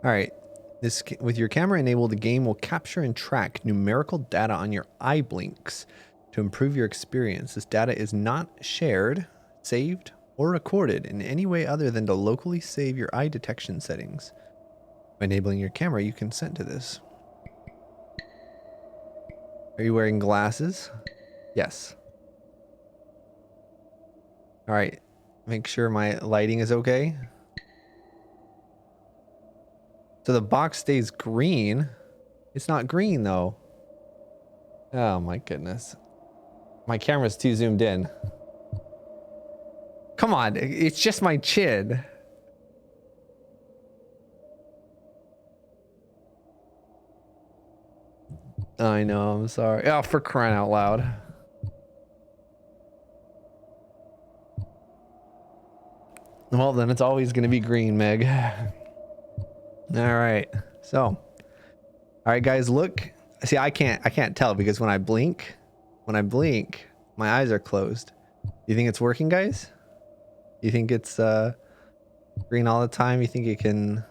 All right. With your camera enabled, the game will capture and track numerical data on your eye blinks to improve your experience. This data is not shared, saved, or recorded in any way other than to locally save your eye detection settings. By enabling your camera, you consent to this. Are you wearing glasses? Yes. All right. Make sure my lighting is okay. So the box stays green. It's not green though. Oh my goodness. My camera's too zoomed in. Come on, it's just my chin. I know, I'm sorry. Oh, for crying out loud. Well, then it's always going to be green, Meg. All right. So, all right, guys, look. See, I can't tell because when I blink, my eyes are closed. You think it's working, guys? You think it's green all the time? You think it can...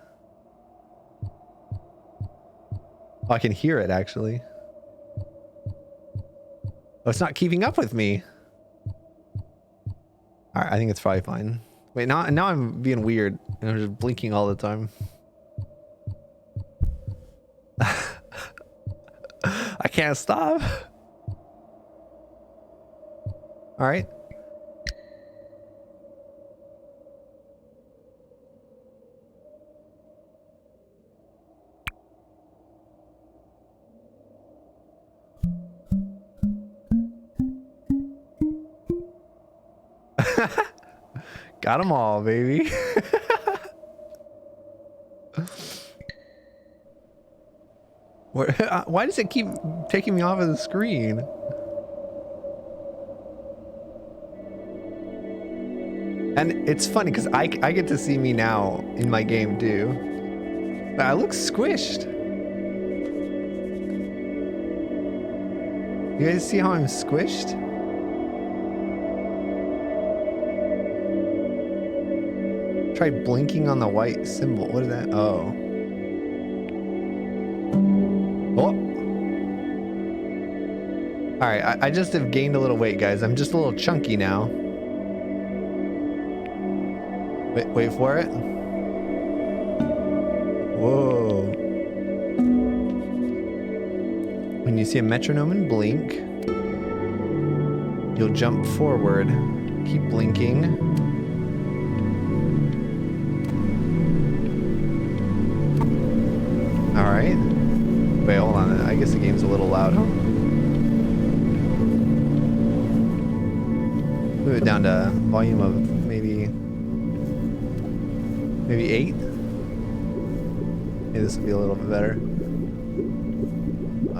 Oh, I can hear it actually. Oh, it's not keeping up with me. All right, I think it's probably fine. Wait, now I'm being weird and I'm just blinking all the time. I can't stop. All right. Got them all, baby. Why does it keep taking me off of the screen? And it's funny because I get to see me now in my game too. But I look squished. You guys see how I'm squished? Try blinking on the white symbol. What is that? Oh. Oh. All right, I just have gained a little weight, guys. I'm just a little chunky now. Wait for it. Whoa. When you see a metronome and blink, you'll jump forward. Keep blinking. All right. Wait, hold on. I guess the game's a little loud. Move it down to volume of maybe 8. Maybe this will be a little bit better.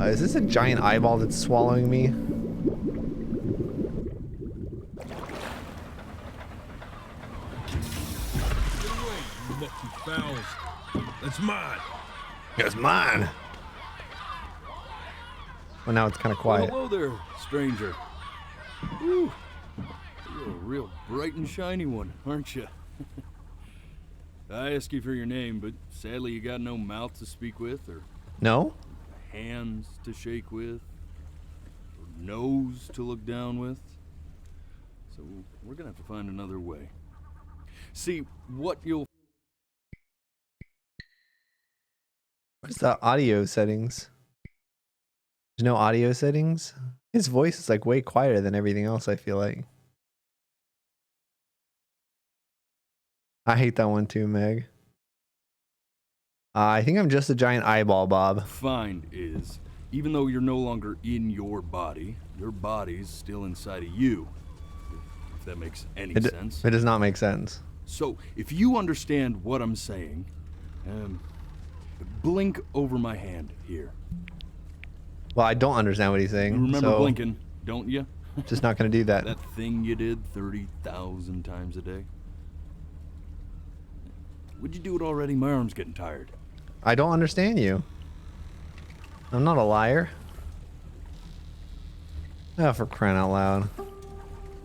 Is this a giant eyeball that's swallowing me? Get away, you lucky fowls. That's mine. It's mine. Well, now it's kind of quiet. Well, hello there, stranger. Woo. You're a real bright and shiny one, aren't you? I ask you for your name, but sadly you got no mouth to speak with, or No? hands to shake with, or nose to look down with. So we're gonna have to find another way. See, what you'll... What's the audio settings? There's no audio settings? His voice is like way quieter than everything else, I feel like. I hate that one too, Meg. I think I'm just a giant eyeball, Bob. find is, even though you're no longer in your body's still inside of you. If that makes any sense. It does not make sense. So, if you understand what I'm saying, blink over my hand here. Well, I don't understand what he's saying. You remember so blinking, don't you? Just not going to do that. That thing you did 30,000 times a day. Would you do it already? My arm's getting tired. I don't understand you. I'm not a liar. Oh, for crying out loud.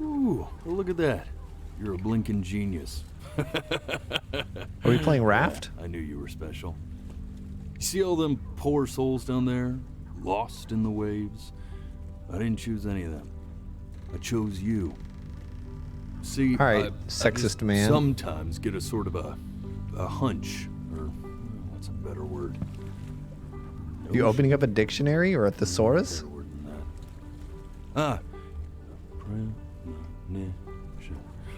Ooh, well, look at that. You're a blinking genius. Are we playing Raft? I knew you were special. see all them poor souls down there, lost in the waves? I didn't choose any of them. I chose you. See, All right, I sexist just man. sometimes get a sort of a hunch, or what's a better word? You opening up a dictionary or a thesaurus? Better word than that.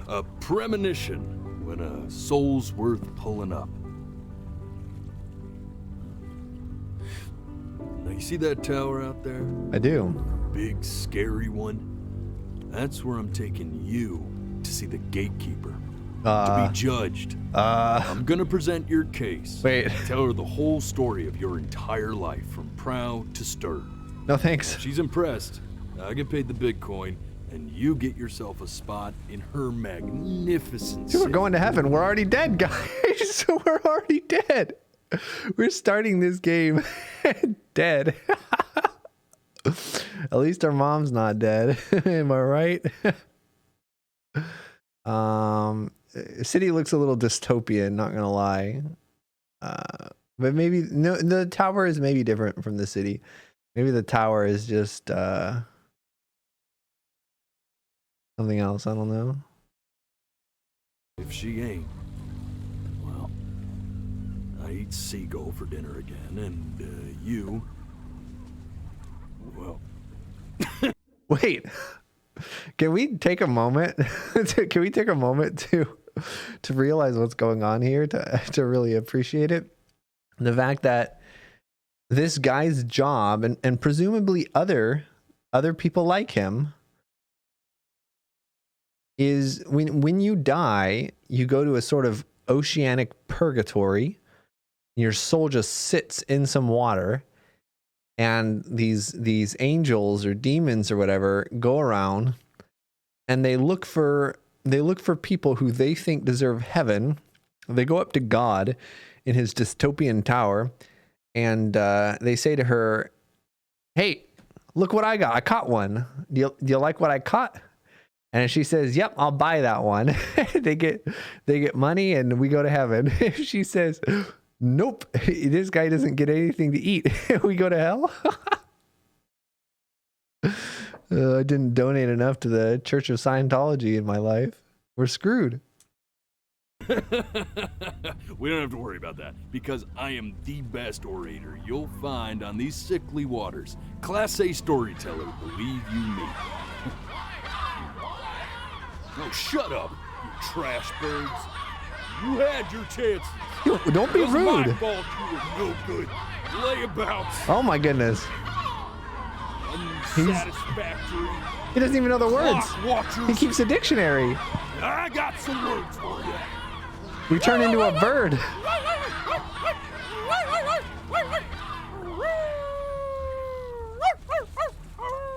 A premonition when a soul's worth pulling up. Now you see that tower out there? I do. Big, scary one? That's where I'm taking you to see the gatekeeper. To be judged. I'm gonna present your case. Wait. Tell her the whole story of your entire life, from proud to stern. No thanks. She's impressed. I get paid the Bitcoin, and you get yourself a spot in her magnificent Dude, we're city. going to heaven. We're already dead, guys. We're already dead. We're starting this game dead. At least our mom's not dead. Am I right? City looks a little dystopian, not gonna lie. But maybe no, the tower is maybe different from the city. Maybe the tower is just something else. I don't know. If she ain't, well, I eat seagull for dinner again, and you, well. Wait, can we take a moment? Can we take a moment to realize what's going on here, to really appreciate it? The fact that this guy's job, and presumably other people like him, is when you die, you go to a sort of oceanic purgatory. Your soul just sits in some water, and these angels or demons or whatever go around, and they look for people who they think deserve heaven. They go up to God in his dystopian tower, and they say to her, "Hey, look what I got! I caught one. Do you like what I caught?" And she says, "Yep, I'll buy that one." they get money, and we go to heaven. If she says, "Nope, this guy doesn't get anything to eat," we go to hell. I didn't donate enough to the Church of Scientology in my life. We're screwed. We don't have to worry about that, because I am the best orator you'll find on these sickly waters. Class A storyteller, believe you me. Oh, shut up, you trash birds. You had your chances. Yo, don't be It was my rude. fault you were no good. Layabouts. Oh my goodness. Unsatisfactory. He doesn't even know the words. Clock watchers. He keeps a dictionary. I got some words for you. We turn into a bird.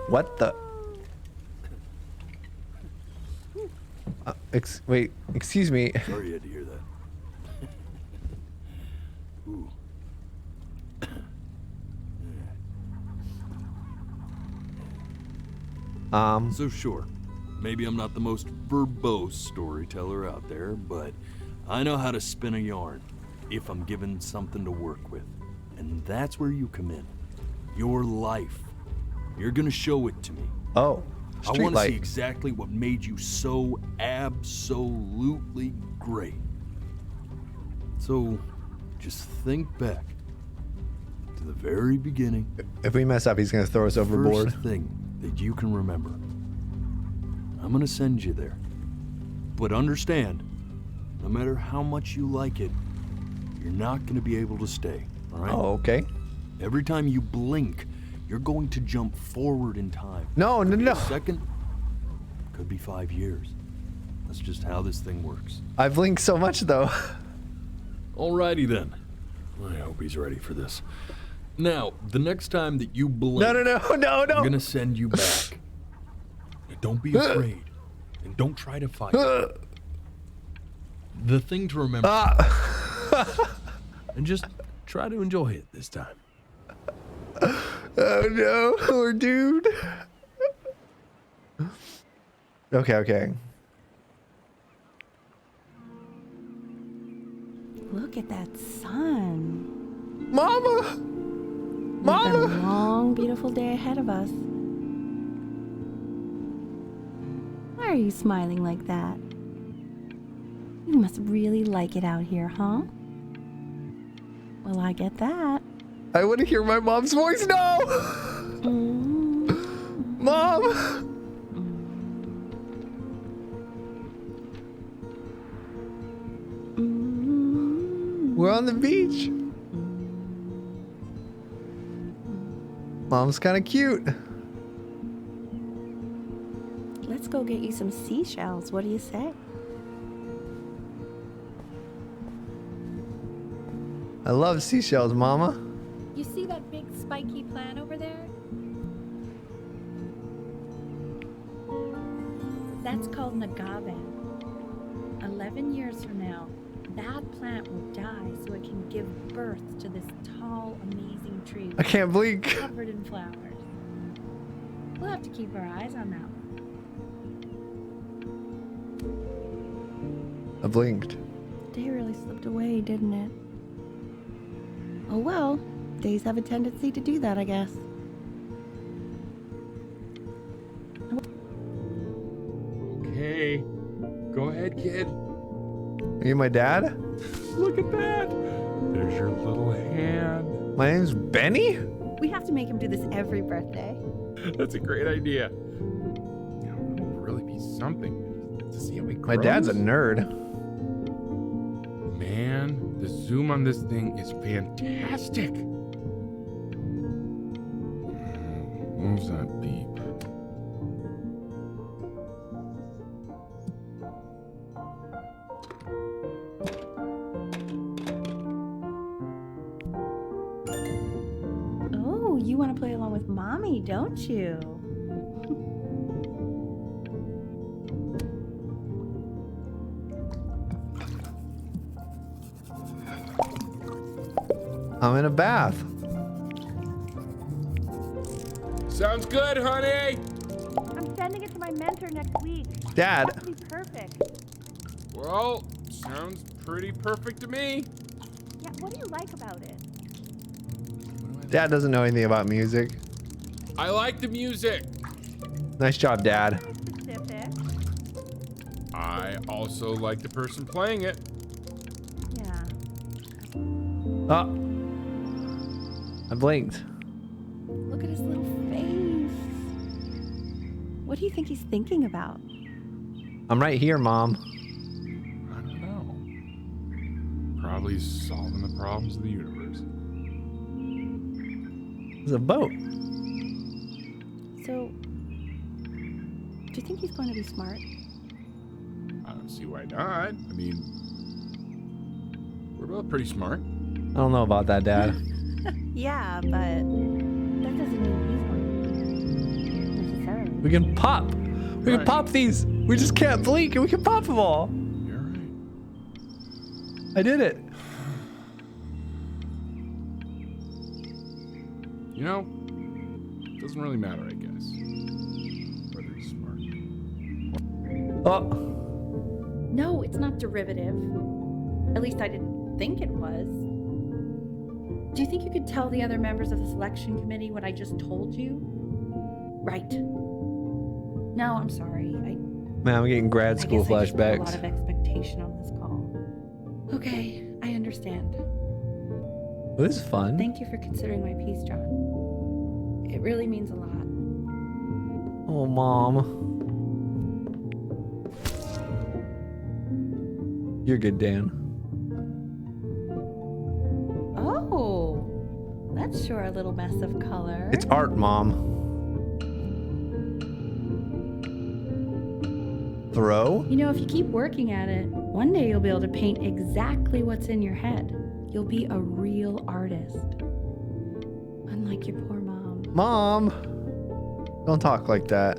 What the? Wait, excuse me. Sorry you had to hear that. Ooh. So sure, maybe I'm not the most verbose storyteller out there, but I know how to spin a yarn if I'm given something to work with. And that's where you come in. Your life. You're gonna show it to me. Oh, I street want to see light. exactly what made you so absolutely great. So, just think back to the very beginning. If we mess up, he's gonna throw us overboard. First thing that you can remember. I'm gonna send you there. But understand, no matter how much you like it, you're not gonna be able to stay, all right? Oh, okay. Every time you blink, you're going to jump forward in time. No, no, Could be no. a second, could be 5 years. That's just how this thing works. I've linked so much though. Alrighty then. I hope he's ready for this. Now, the next time that you blink, No, I'm gonna send you back. Don't be afraid, and don't try to fight. The thing to remember, and just try to enjoy it this time. Oh no, we're doomed. Okay. Look at that sun. Mama! We've got a Mama! long, beautiful day ahead of us. Why are you smiling like that? You must really like it out here, huh? Well, I get that. I want to hear my mom's voice. No! Mom! We're on the beach. Mom's kind of cute. Let's go get you some seashells. What do you say? I love seashells, Mama. You see that big spiky plant over there? That's called an agave. 11 years from now, that plant will die so it can give birth to this tall, amazing tree I can't blink. covered in flowers. We'll have to keep our eyes on that one. I blinked. Day really slipped away, didn't it? Oh well, days have a tendency to do that, I guess. Okay, go ahead, kid. Are you my dad? Look at that. There's your little hand. My name's Benny? We have to make him do this every birthday. That's a great idea. You know, it'll really be something to see how he grows. My dad's a nerd. Man, the zoom on this thing is fantastic. Who's that beep? Oh, you want to play along with Mommy, don't you? I'm in a bath. Sounds good, honey. I'm sending it to my mentor next week. Dad, That'll be perfect. Well, sounds pretty perfect to me. Yeah, what do you like about it? Dad doesn't know anything about music. I like the music. Nice job, Dad. Very specific. I also like the person playing it. Yeah. Oh. I blinked. Look at his little face. What do you think he's thinking about? I'm right here, Mom. I don't know. Probably solving the problems of the universe. There's a boat. So, do you think he's going to be smart? I don't see why not. I mean, we're both pretty smart. I don't know about that, Dad. Yeah, but that doesn't mean he's going to necessarily. We can pop. We can Right. pop these. We just can't blink and we can pop them all. You're right. I did it. You know, it doesn't really matter, I guess. Whether he's smart. Oh. No, it's not derivative. At least I didn't think it was. Do you think you could tell the other members of the selection committee what I just told you? Right. No, I'm sorry. Man, I'm getting grad I school guess I just put a lot flashbacks. of expectation on this call. Okay, I understand. Well, this is fun. Thank you for considering my piece, John. It really means a lot. Oh, Mom. You're good, Dan. Oh, that's sure a little mess of color. It's art, Mom. Throw? You know, if you keep working at it, one day you'll be able to paint exactly what's in your head. You'll be a real artist. Unlike your poor mom. Mom! Don't talk like that.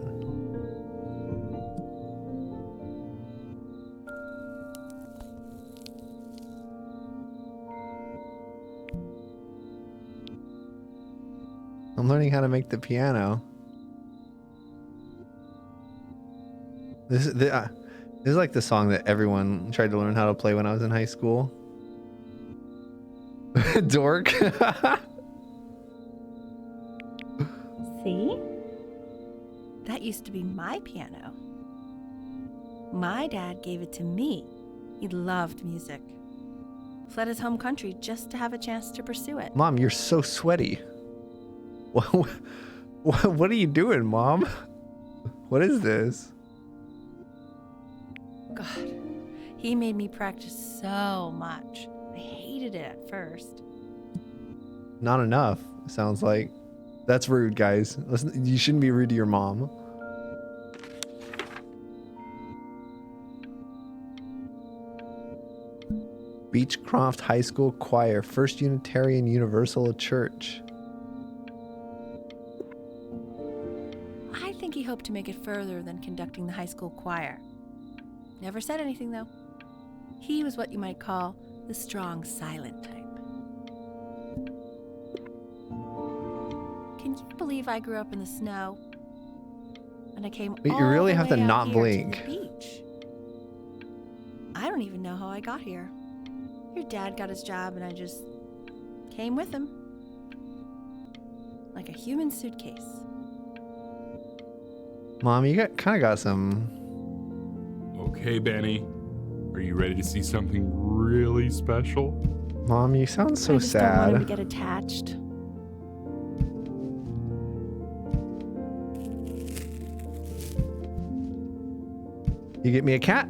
I'm learning how to make the piano. This is like the song that everyone tried to learn how to play when I was in high school. Dork. See? That used to be my piano. My dad gave it to me. He loved music. Fled his home country just to have a chance to pursue it. Mom, you're so sweaty. What are you doing, Mom? What is this? God, he made me practice so much. I hated it at first. Not enough, sounds like. That's rude, guys. Listen, you shouldn't be rude to your mom. Beechcroft High School Choir, First Unitarian Universal Church. I think he hoped to make it further than conducting the high school choir. Never said anything, though. He was what you might call the strong, silent type. Can you believe I grew up in the snow? And I came But you all really the have to way out not here to blink. the beach. I don't even know how I got here. Your dad got his job and I just came with him. Like a human suitcase. Mom, you kind of got some... Okay, Benny. Are you ready to see something really special? Mom, you sound so I just don't want him to sad. get attached. You get me a cat?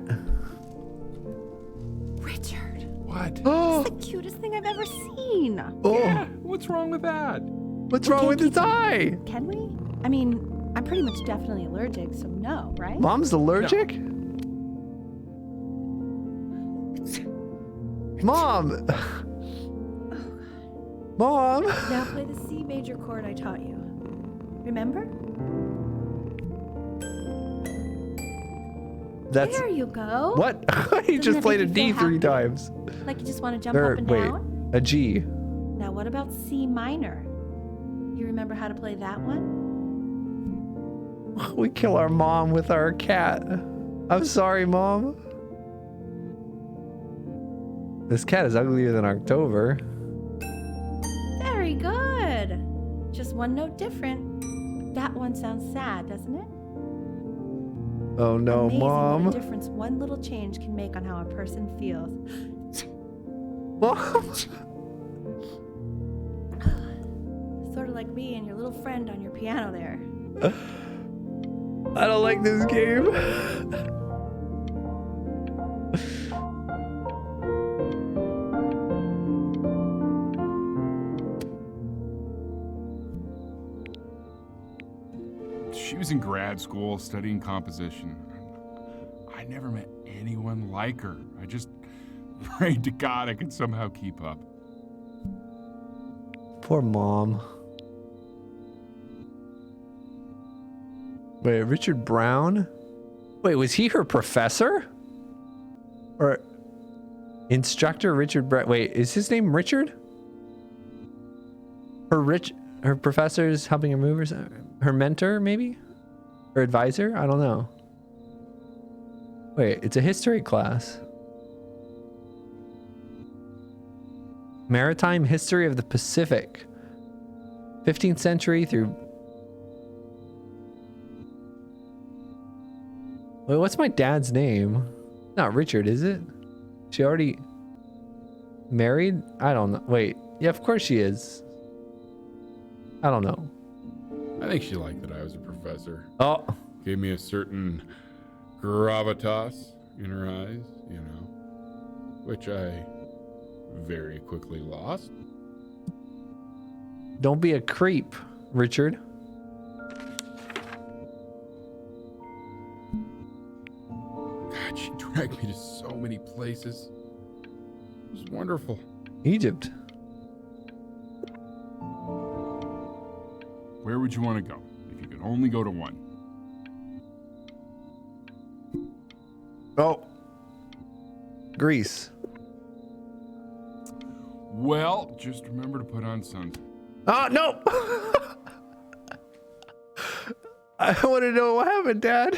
Richard, What? Oh, it's the cutest thing I've ever seen. oh. Yeah, what's wrong with that? What's wrong with its eye? Can we? I mean, I'm pretty much definitely allergic, so no, right? Mom's allergic? Mom! Mom! Now play the C major chord I taught you. Remember? That's... There you go. What? He Doesn't just that played a make you D feel 3 happy? times. Like you just want to jump Or, up and wait, down? a G. Now what about C minor? You remember how to play that one? We kill our mom with our cat. I'm sorry, Mom. This cat is uglier than October. Very good. Just one note different. That one sounds sad, doesn't it? Oh no, Amazing Mom. what a difference one little change can make on how a person feels. Mom! Sort of like me and your little friend on your piano there. I don't like this game. She was in grad school studying composition. I never met anyone like her. I just prayed to God I could somehow keep up. Poor Mom. Wait, Richard Brown? Wait, was he her professor? Or instructor Richard Brown? Wait, is his name Richard? Her professor's helping her move or something? Her mentor, maybe? Her advisor? I don't know. Wait, it's a history class. Maritime history of the Pacific. 15th century through... Wait, what's my dad's name? Not Richard, is it? She already married? I don't know. Wait, yeah, of course she is. I don't know. I think she liked that I was a professor. Oh, Gave me a certain gravitas in her eyes, you know, which I very quickly lost. don't be a creep, Richard. God, she dragged me to so many places. It was wonderful. Egypt. Where would you want to go if you could only go to one? Oh. Greece. Well, just remember to put on sunscreen. Oh, no! I want to know what happened, Dad.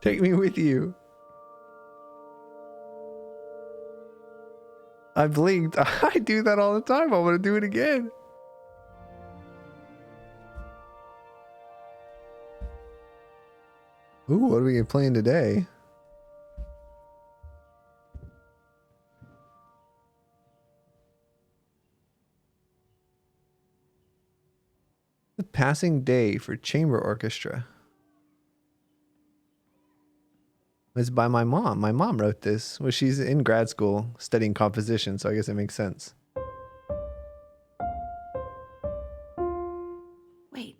Take me with you. I blinked. I do that all the time. I want to do it again. Ooh, what are we playing today? The Passing Day for Chamber Orchestra. It's by my mom. My mom wrote this. Well, she's in grad school studying composition, so I guess it makes sense. Wait,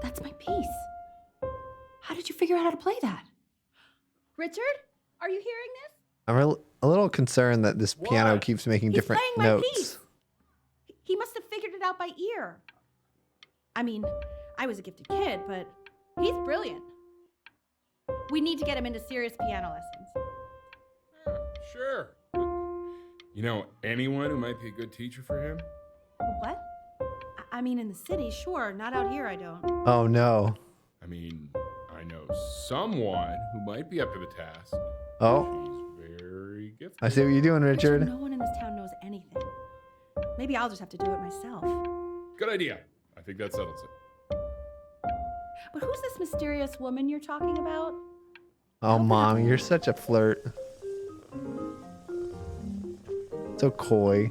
that's my piece. How did you figure out how to play that? Richard, are you hearing this? I'm a little concerned that this piano What? keeps making He's different playing my notes. piece. He must have figured it out by ear. I mean, I was a gifted kid, but he's brilliant. We need to get him into serious piano lessons. Sure. But you know anyone who might be a good teacher for him? What? I mean, in the city, sure. Not out here, I don't. Oh no. I mean, I know someone who might be up to the task. Oh, She's very gifted. I see what you're doing, Richard. No one in this town knows anything. Maybe I'll just have to do it myself. Good idea. I think that settles it. But who's this mysterious woman you're talking about? Oh, Mom, you're such a flirt. So coy.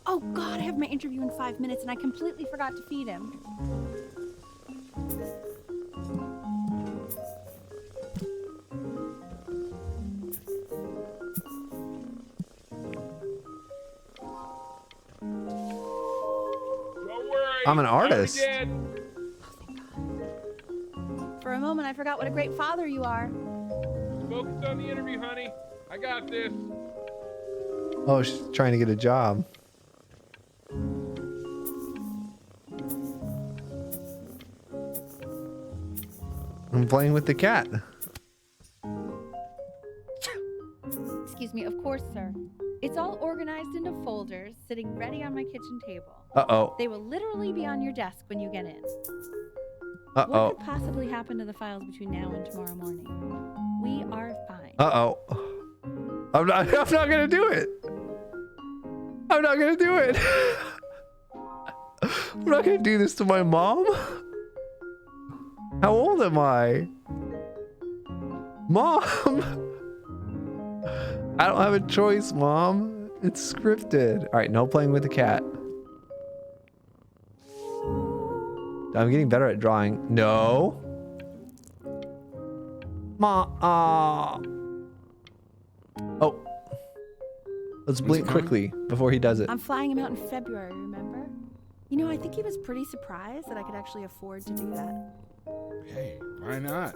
Oh God, I have my interview in 5 minutes and I completely forgot to feed him. Don't worry. I'm an artist. I'll be dead. For a moment, I forgot what a great father you are. Focus on the interview, honey. I got this. Oh, she's trying to get a job. I'm playing with the cat. Excuse me, of course, sir. It's all organized into folders, sitting ready on my kitchen table. Uh-oh. They will literally be on your desk when you get in. Uh-oh. What could possibly happen to the files between now and tomorrow morning? We are fine. Uh-oh. I'm not gonna do it. I'm not gonna do it. I'm not gonna do this to my mom. How old am I? Mom! I don't have a choice, Mom. It's scripted. All right, no playing with the cat. I'm getting better at drawing. No. Oh. Let's blink coming? quickly before he does it. I'm flying him out in February, remember? You know, I think he was pretty surprised that I could actually afford to do that. Hey, why not?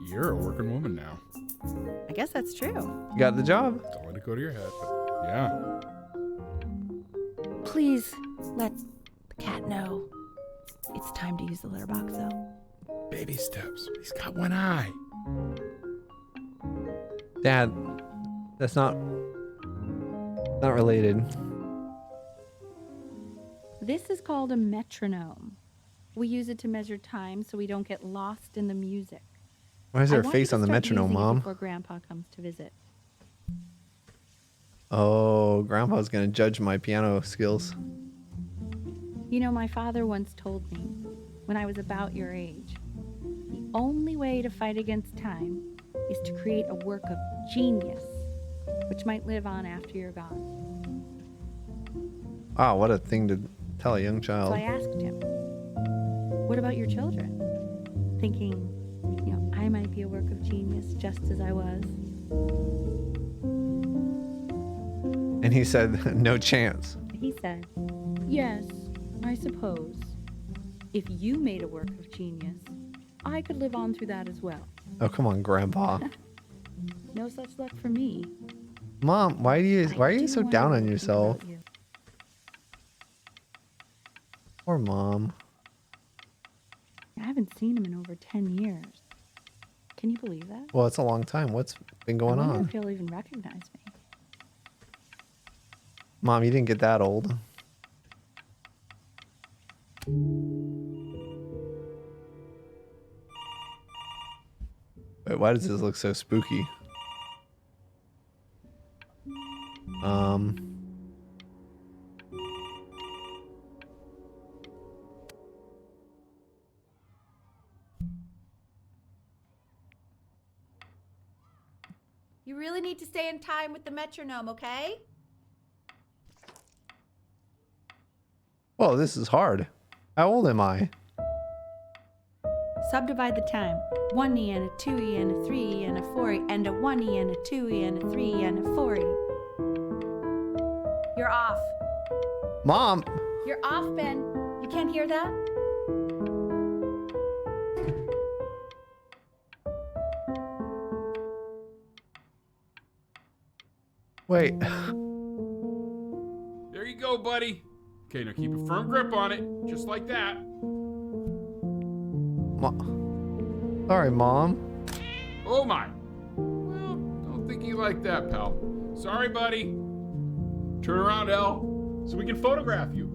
You're a working woman now. I guess that's true. You got the job. Don't let it go to your head, but yeah. Please let the cat know. It's time to use the litter box, though. Baby steps. He's got one eye. Dad, that's not related. This is called a metronome. We use it to measure time so we don't get lost in the music. Why is there I a want you face to on the start metronome, using it Mom? Before Grandpa comes to visit. Oh, Grandpa's gonna judge my piano skills. You know, my father once told me, when I was about your age, the only way to fight against time is to create a work of genius, which might live on after you're gone. Wow, what a thing to tell a young So child. I asked him, what about your children? Thinking, you know, I might be a work of genius just as I was. And he said, no chance. He said, yes, I suppose. If you made a work of genius, I could live on through that as well. Oh, come on, Grandpa. No such luck for me. Mom, why are you I so do down wonder on what yourself? about you. Poor Mom. I haven't seen him in over 10 years. Can you believe that? Well, it's a long time. What's been going I wonder on? if he'll even recognize me. Mom, you didn't get that old. Wait, why does this look so spooky? You really need to stay in time with the metronome, okay? Whoa, this is hard. How old am I? Subdivide the time. 1E and a 2E and a 3E and a 4E and a 1E and a 2E and a 3E and a 4E. You're off. Mom! You're off, Ben. You can't hear that? Wait. There you go, buddy. Okay, now keep a firm grip on it, just like that. Sorry, Mom. Oh my. Well, don't think you like that, pal. Sorry, buddy. Turn around, Elle, so we can photograph you.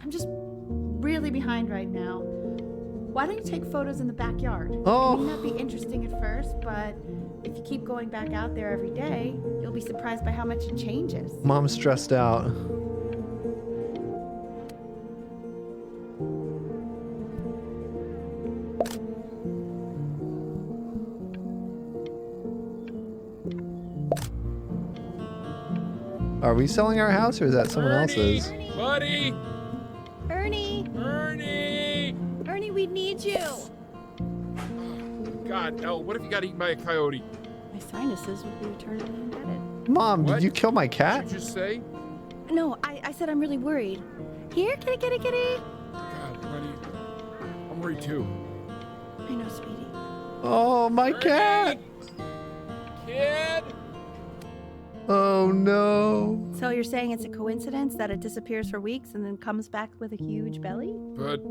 I'm just really behind right now. Why don't you take photos in the backyard? Oh. It may not be interesting at first, but if you keep going back out there every day, you'll be surprised by how much it changes. Mom's stressed out. Are we selling our house or is that someone else's? Buddy! Ernie! Ernie! Ernie, we need you! God, Elle, what if you got eaten by a coyote? My sinuses would be eternally indebted. Mom, What? did you kill my What cat? did you just say? No, I said I'm really worried. Here, kitty, kitty, kitty! God, honey, I'm worried too. I know, sweetie. Oh, my cat! Kid! Oh, no. So you're saying it's a coincidence that it disappears for weeks and then comes back with a huge belly? But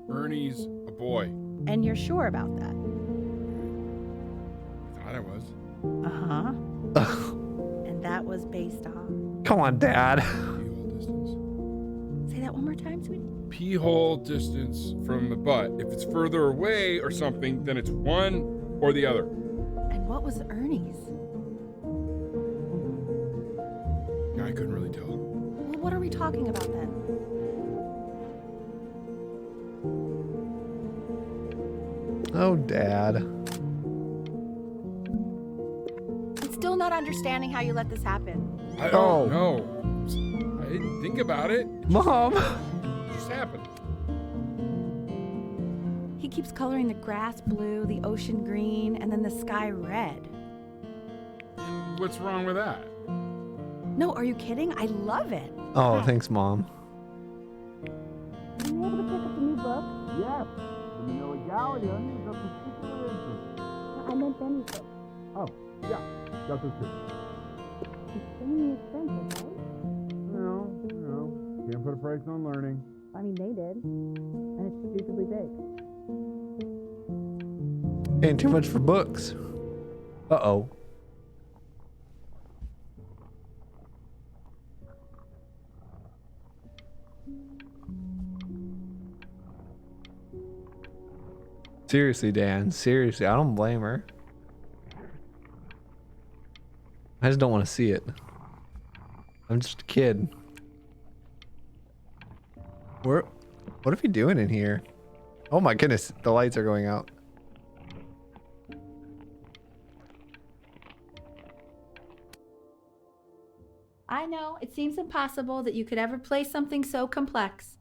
Ernie's a boy. And you're sure about that? Thought I was. Uh-huh. And that was based on... Come on, Dad. Pee-hole distance. Say that one more time, sweetie. Pee-hole distance from the butt. If it's further away or something, then it's one or the other. And what was Ernie's? I couldn't really tell. Well, what are we talking about then? Oh, Dad. I'm still not understanding how you let this happen. I Oh. don't know. I didn't think about it. Mom! It just happened. He keeps coloring the grass blue, the ocean green, and then the sky red. And what's wrong with that? No, are you kidding? I love it. Oh, thanks, Mom. Are you able to pick up a new book? Yes. The illegality is of particular interest. I meant Benny's book. Oh, yeah. That's what's good. It's extremely expensive, right? No. Can't put a price on learning. I mean, they did. And it's stupidly big. Paying too much for books. Uh-oh. Seriously, Dan. Seriously, I don't blame her. I just don't want to see it. I'm just a kid. What are we doing in here? Oh my goodness, the lights are going out. I know, it seems impossible that you could ever play something so complex.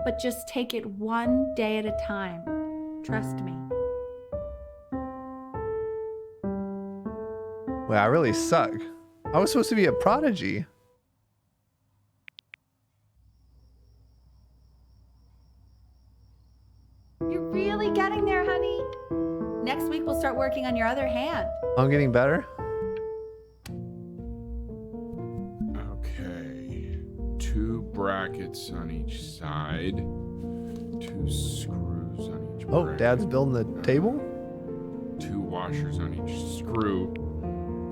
But just take it one day at a time. Trust me. Well, I really suck. I was supposed to be a prodigy. You're really getting there, honey. Next week we'll start working on your other hand. I'm getting better. Okay. 2 brackets on each side. 2 screws on each Oh, bracket. Dad's building the table? 2 washers on each screw.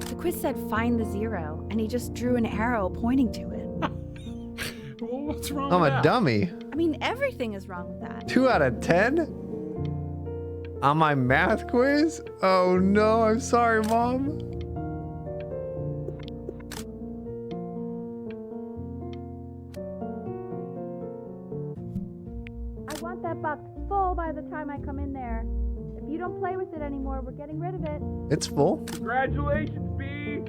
The quiz said find the 0, and he just drew an arrow pointing to it. Well, what's wrong I'm with a that? dummy. I mean, everything is wrong with that. 2 out of 10? On my math quiz? Oh no, I'm sorry, Mom. I want that box full by the time I come in there. If you don't play with it anymore, we're getting rid of it. It's full. Congratulations, B!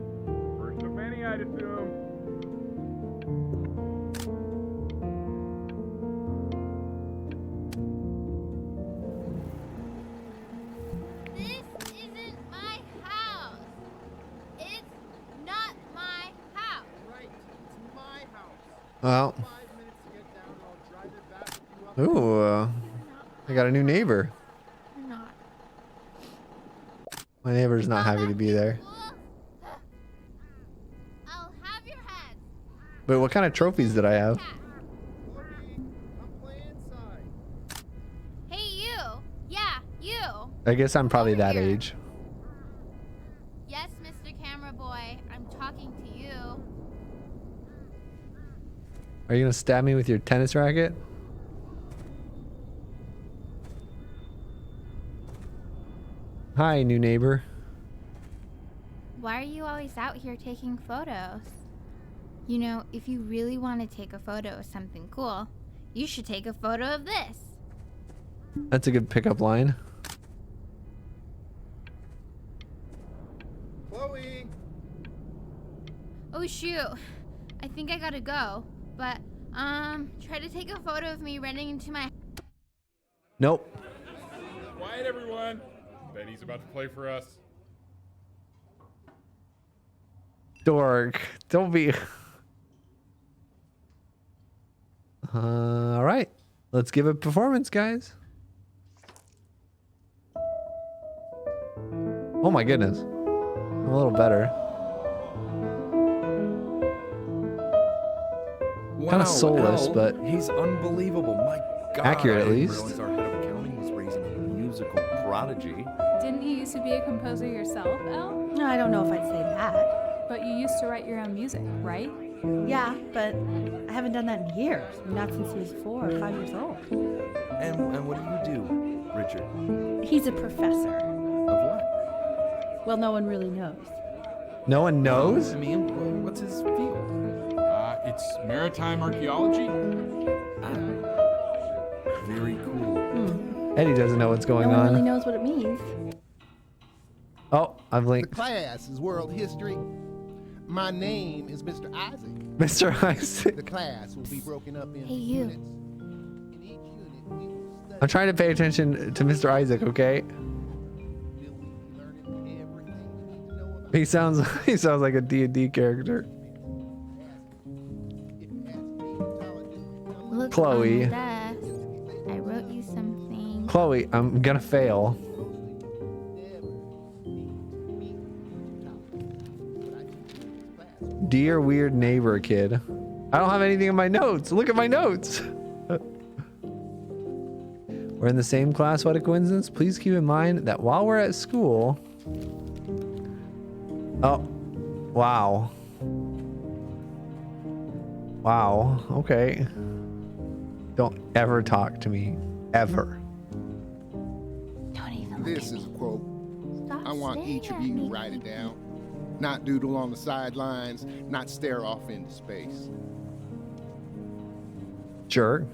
First of many, I'd assume. This isn't my house. It's not my house. Right, it's my house. Well, 5 minutes to get down, and I'll drive it back with you up. ooh, I got a new neighbor. You're not. My neighbor's not happy to be there. I'll have your head. But what kind of trophies did I have? Chloe, I'm playing inside. Hey, you. Yeah, you. I guess I'm probably Over that here. age. Yes, Mr. Camera Boy. I'm talking to you. Are you gonna stab me with your tennis racket? Hi, new neighbor. Why are you always out here taking photos? You know, if you really want to take a photo of something cool, you should take a photo of this. That's a good pickup line. Chloe! Oh shoot. I think I gotta go. But, try to take a photo of me running into my... Nope. Quiet, everyone. Betty's about to play for us. Dork. Don't be. All right. Let's give a performance, guys. Oh my goodness. I'm a little better. Kind of soulless, Al, but he's unbelievable. My God, accurate at I didn't least. realize our head of accounting was raising a musical prodigy. Didn't you used to be a composer yourself, Elle? No, I don't know if I'd say that. But you used to write your own music, right? Yeah, but I haven't done that in years. Not since he was 4 or 5 years old. And what do you do, Richard? He's a professor. Of what? Well, no one really knows. No one knows? I mean, what's his field? It's maritime archaeology. Very cool. Eddie doesn't know what's going No one really on. knows what it means. Oh, I've The linked. class is world history. My name is Mr. Isaac. Mr. Isaac. The class will be broken up into Hey, you. units. In each unit, we will study I'm trying to pay attention to Mr. Isaac, okay? till we learn everything we need to know about He sounds like a D&D character. if it has to be intelligent. Look Chloe. on the desk. I wrote you something. Chloe, I'm gonna fail. Dear weird neighbor kid. I don't have anything in my notes. Look at my notes. We're in the same class. What a coincidence. Please keep in mind that while we're at school... Oh. Wow. Wow. Okay. Don't ever talk to me. Ever. Don't even look This at is a me. quote. Stop I want staring each of at you to me. write it down. Not doodle on the sidelines, not stare off into space. Jerk.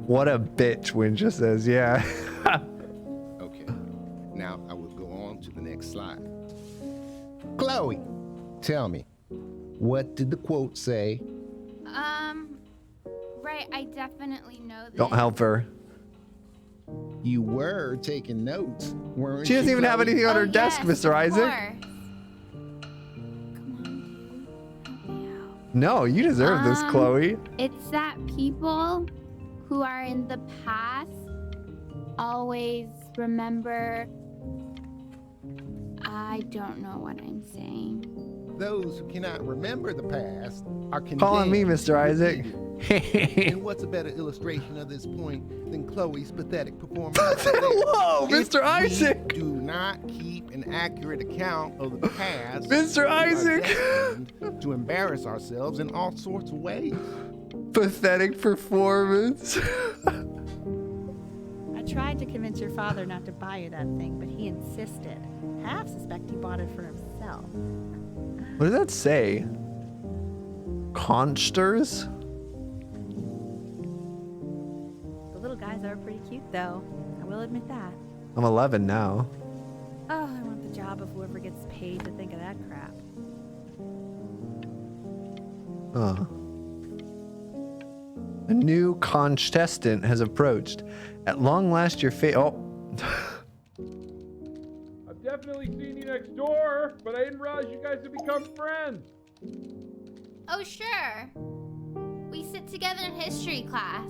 What a bitch, Winja says. Yeah. Okay. Now I will go on to the next slide. Chloe, tell me, what did the quote say? Right, I definitely know this. Don't help her. You were taking notes, weren't She doesn't you, even have Chloe? anything on her Oh, desk, yes, Mr. of Isaac. course. Come on, dude. Help me out. No, you deserve this, Chloe. It's that people who are in the past always remember. I don't know what I'm saying. Those who cannot remember the past are condemned. Calling me to Mr. Isaac. repeat it. And what's a better illustration of this point than Chloe's pathetic performance? Whoa, If Mr. Isaac. we do not keep an accurate account of the past, Mr. we are Isaac. destined to embarrass ourselves in all sorts of ways. Pathetic performance. I tried to convince your father not to buy you that thing, but he insisted. Half suspect he bought it for himself. What does that say? Consters? The little guys are pretty cute, though. I will admit that. I'm 11 now. Oh, I want the job of whoever gets paid to think of that crap. A new contestant has approached. At long last, your fate. Oh. I've definitely seen you next door, but I didn't realize you guys had become friends. Oh, sure. We sit together in history class.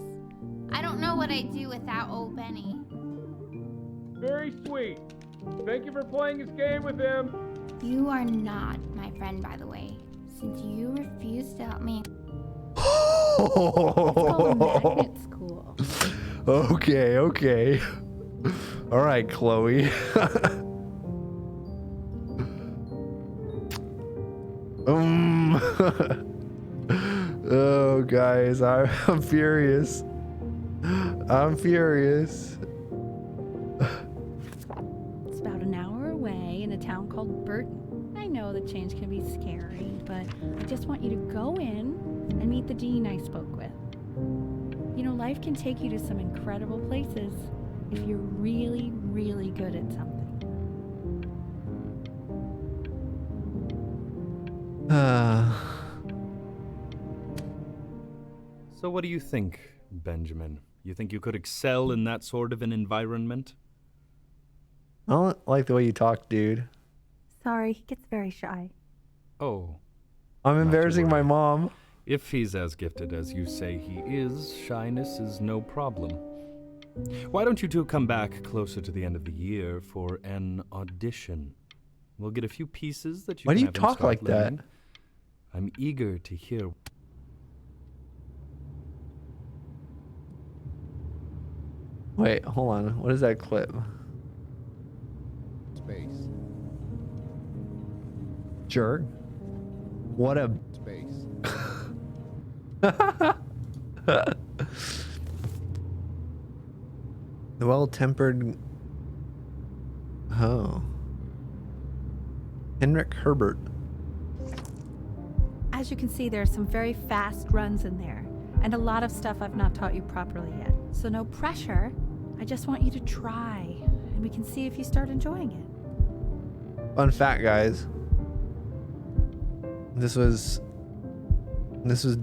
I don't know what I'd do without old Benny. Very sweet. Thank you for playing this game with him. You are not my friend, by the way, since you refuse to help me. It's called a magnet school. Okay, okay. All right, Chloe. Oh, guys, I'm furious. I'm furious. It's about an hour away in a town called Burton. I know the change can be scary, but I just want you to go in and meet the dean I spoke with. You know, life can take you to some incredible places if you're really, really good at something. So what do you think, Benjamin? You think you could excel in that sort of an environment? I don't like the way you talk, dude. Sorry, he gets very shy. Oh. I'm embarrassing my mom. If he's as gifted as you say he is, shyness is no problem. Why don't you two come back closer to the end of the year for an audition? We'll get a few pieces that you Why can do you have him talk start like that? learning. I'm eager to hear. Wait, hold on. What is that clip? Space. Jerk. What a Space. The well-tempered. Oh. Henrik Herbert. As you can see, there are some very fast runs in there, and a lot of stuff I've not taught you properly yet. So no pressure. I just want you to try, and we can see if you start enjoying it. Fun fact, guys. This was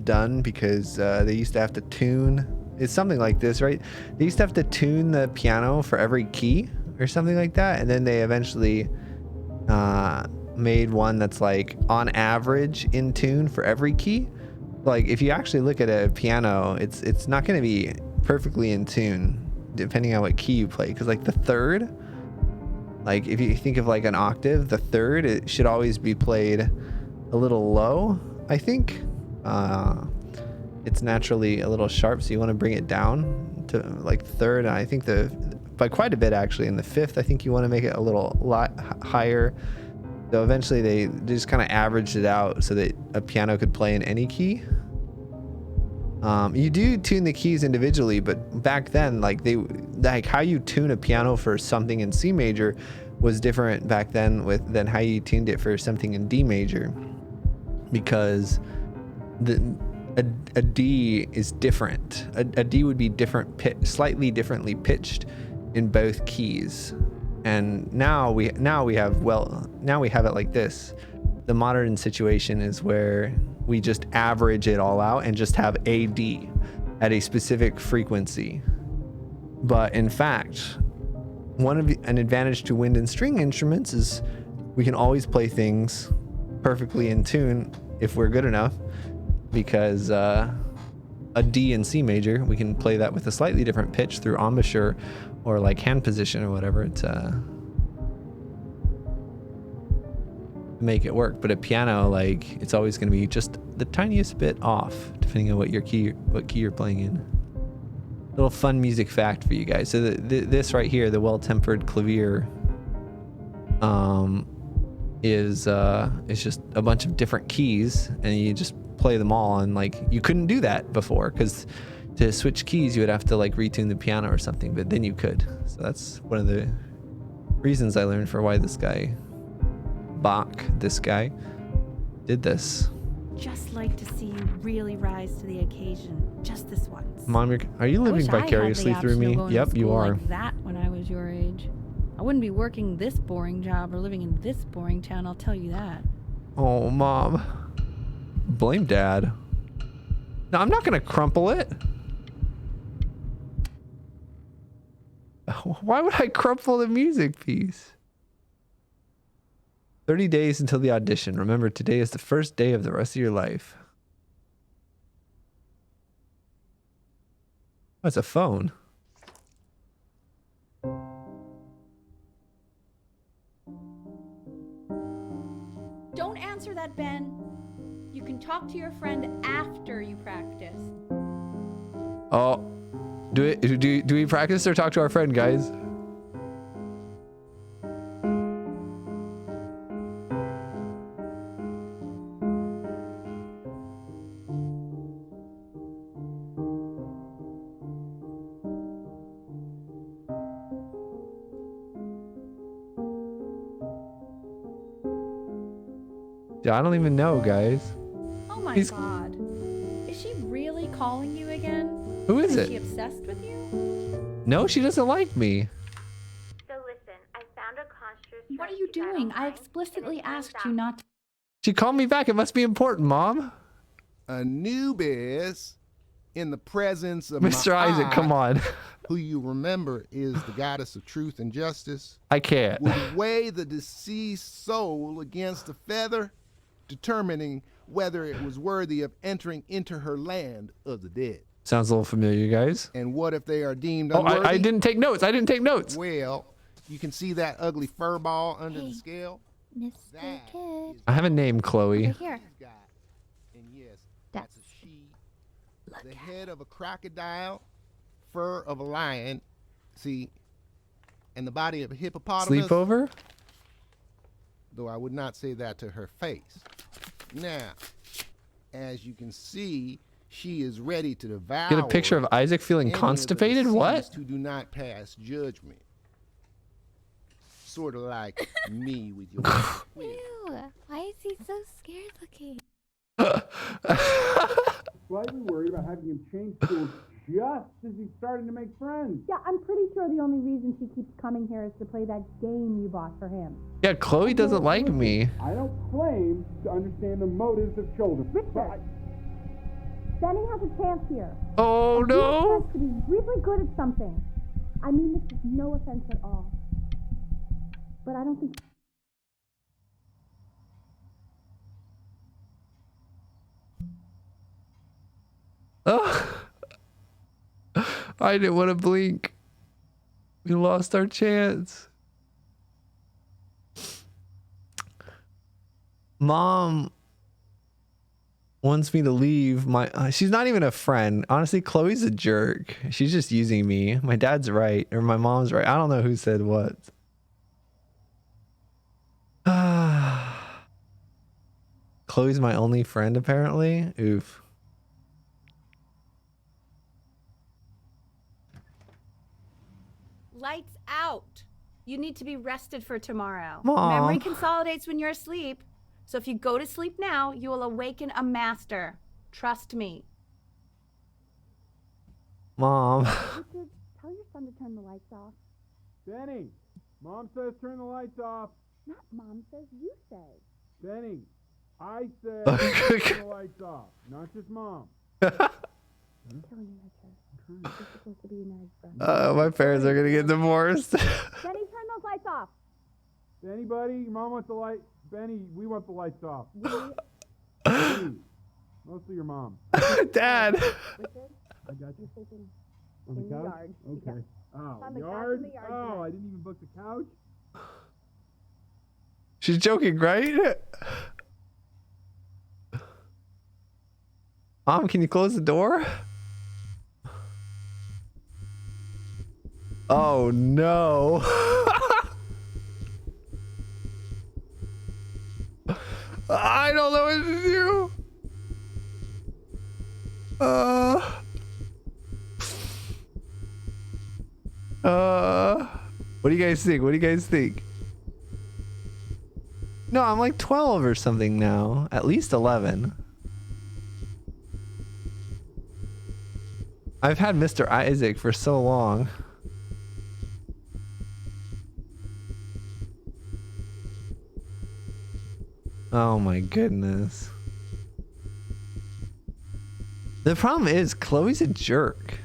done because they used to have to tune. It's something like this, right? They used to have to tune the piano for every key or something like that, and then they eventually made one that's like on average in tune for every key. Like if you actually look at a piano, it's not going to be perfectly in tune depending on what key you play, because like the third, like if you think of like an octave, the third, it should always be played a little low, I think. It's naturally a little sharp, so you want to bring it down to like third, and I think by quite a bit actually. In the fifth, I think you want to make it a little lot higher. So eventually they just kind of averaged it out so that a piano could play in any key. You do tune the keys individually, but back then, like how you tune a piano for something in C major was different back then than how you tuned it for something in D major, because a D is different. A D would be slightly differently pitched in both keys. And now we have it like this. The modern situation is where we just average it all out and just have a D at a specific frequency. But in fact, an advantage to wind and string instruments is we can always play things perfectly in tune if we're good enough, because a D in C major, we can play that with a slightly different pitch through embouchure or like hand position or whatever to make it work. But a piano, like, it's always going to be just the tiniest bit off depending on what key you're playing in. Little fun music fact for you guys. So this right here, the well-tempered clavier, is just a bunch of different keys, and you just play them all. And like, you couldn't do that before because to switch keys, you would have to like retune the piano or something, but then you could. So that's one of the reasons I learned for why this guy, this guy, did this. Just like to see you really rise to the occasion, just this once. Mom, are you living vicariously through me? Yep, you are. Like that when I was your age. I wouldn't be working this boring job or living in this boring town, I'll tell you that. Oh, Mom. Blame Dad. No, I'm not gonna crumple it. Why would I crumple the music piece? 30 days until the audition. Remember, today is the first day of the rest of your life. Oh, it's a phone. Don't answer that, Ben. You can talk to your friend after you practice. Oh, do we practice or talk to our friend, guys? I don't even know, guys. Oh my God. Is she really calling you again? Who is it? Is she obsessed with you? No, she doesn't like me. So listen, I found a construct. What are you doing? I explicitly asked you not to. She called me back. It must be important, Mom. Anubis, in the presence of Mr. Isaac, come on. who you remember is the goddess of truth and justice, I can't. would weigh the deceased soul against a feather, determining whether it was worthy of entering into her land of the dead. Sounds a little familiar, guys. And what if they are deemed Oh, unworthy? I didn't take notes. I didn't take notes. Well, you can see that ugly fur ball under the scale? Mr. Kid. I have a name, Chloe. Over here. And yes, That's a she. The head of a crocodile, fur of a lion, see, and the body of a hippopotamus. Sleepover? Though I would not say that to her face. Now, as you can see, she is ready to devour. Get a picture of Isaac feeling constipated? What? Who do not pass judgment. Sort of like me with your Ew, why is he so scared looking? Slightly worried about having him change schools just as he's starting to make friends. Yeah, I'm pretty sure the only reason she keeps coming here is to play that game you bought for him. Yeah, Chloe doesn't like me. I don't claim to understand the motives of children. Richard, Benny has a chance here. Oh, He has no. chance to be really good at something. I mean this is no offense at all. But I don't think... Oh. I didn't want to blink. We lost our chance. Mom wants me to leave. She's not even a friend. Honestly, Chloe's a jerk. She's just using me. My dad's right, or my mom's right. I don't know who said what. Chloe's my only friend, apparently. Oof. Lights out. You need to be rested for tomorrow. Mom. Memory consolidates when you're asleep. So if you go to sleep now, you will awaken a master. Trust me. Mom. Richard, tell your son to turn the lights off. Benny, Mom says turn the lights off. Not Mom says, you say. Benny, I said turn the lights off, not just Mom. I'm telling you, Richard. You're supposed to be a nice friend. My parents are gonna get divorced. Benny, turn those lights off. Anybody? Your mom wants the light. Benny, we want the lights off. Please. Mostly your mom. Dad. Richard, I got you. you're sleeping On the in the couch? yard. Okay. Yeah. Oh, On the couch yard? in the yard Oh, tonight. I didn't even book the couch? She's joking, right? Mom, can you close the door? Oh no. I don't know what to do. What do you guys think? What do you guys think? No, I'm like 12 or something now. At least 11. I've had Mr. Isaac for so long. Oh my goodness. The problem is Chloe's a jerk.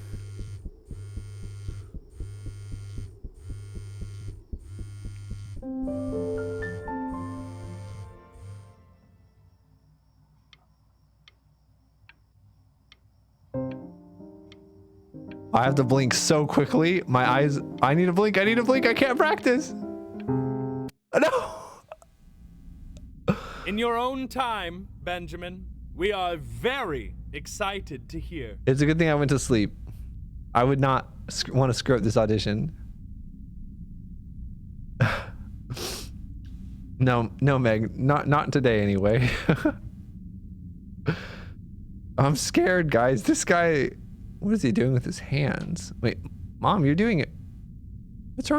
I have to blink so quickly. My eyes, I need to blink. I need to blink. I can't practice. No. In your own time, Benjamin, we are very excited to hear. It's a good thing I went to sleep. I would not want to screw up this audition. No, Meg, not today anyway. I'm scared, guys. This guy, what is he doing with his hands? Wait, Mom, you're doing it. What's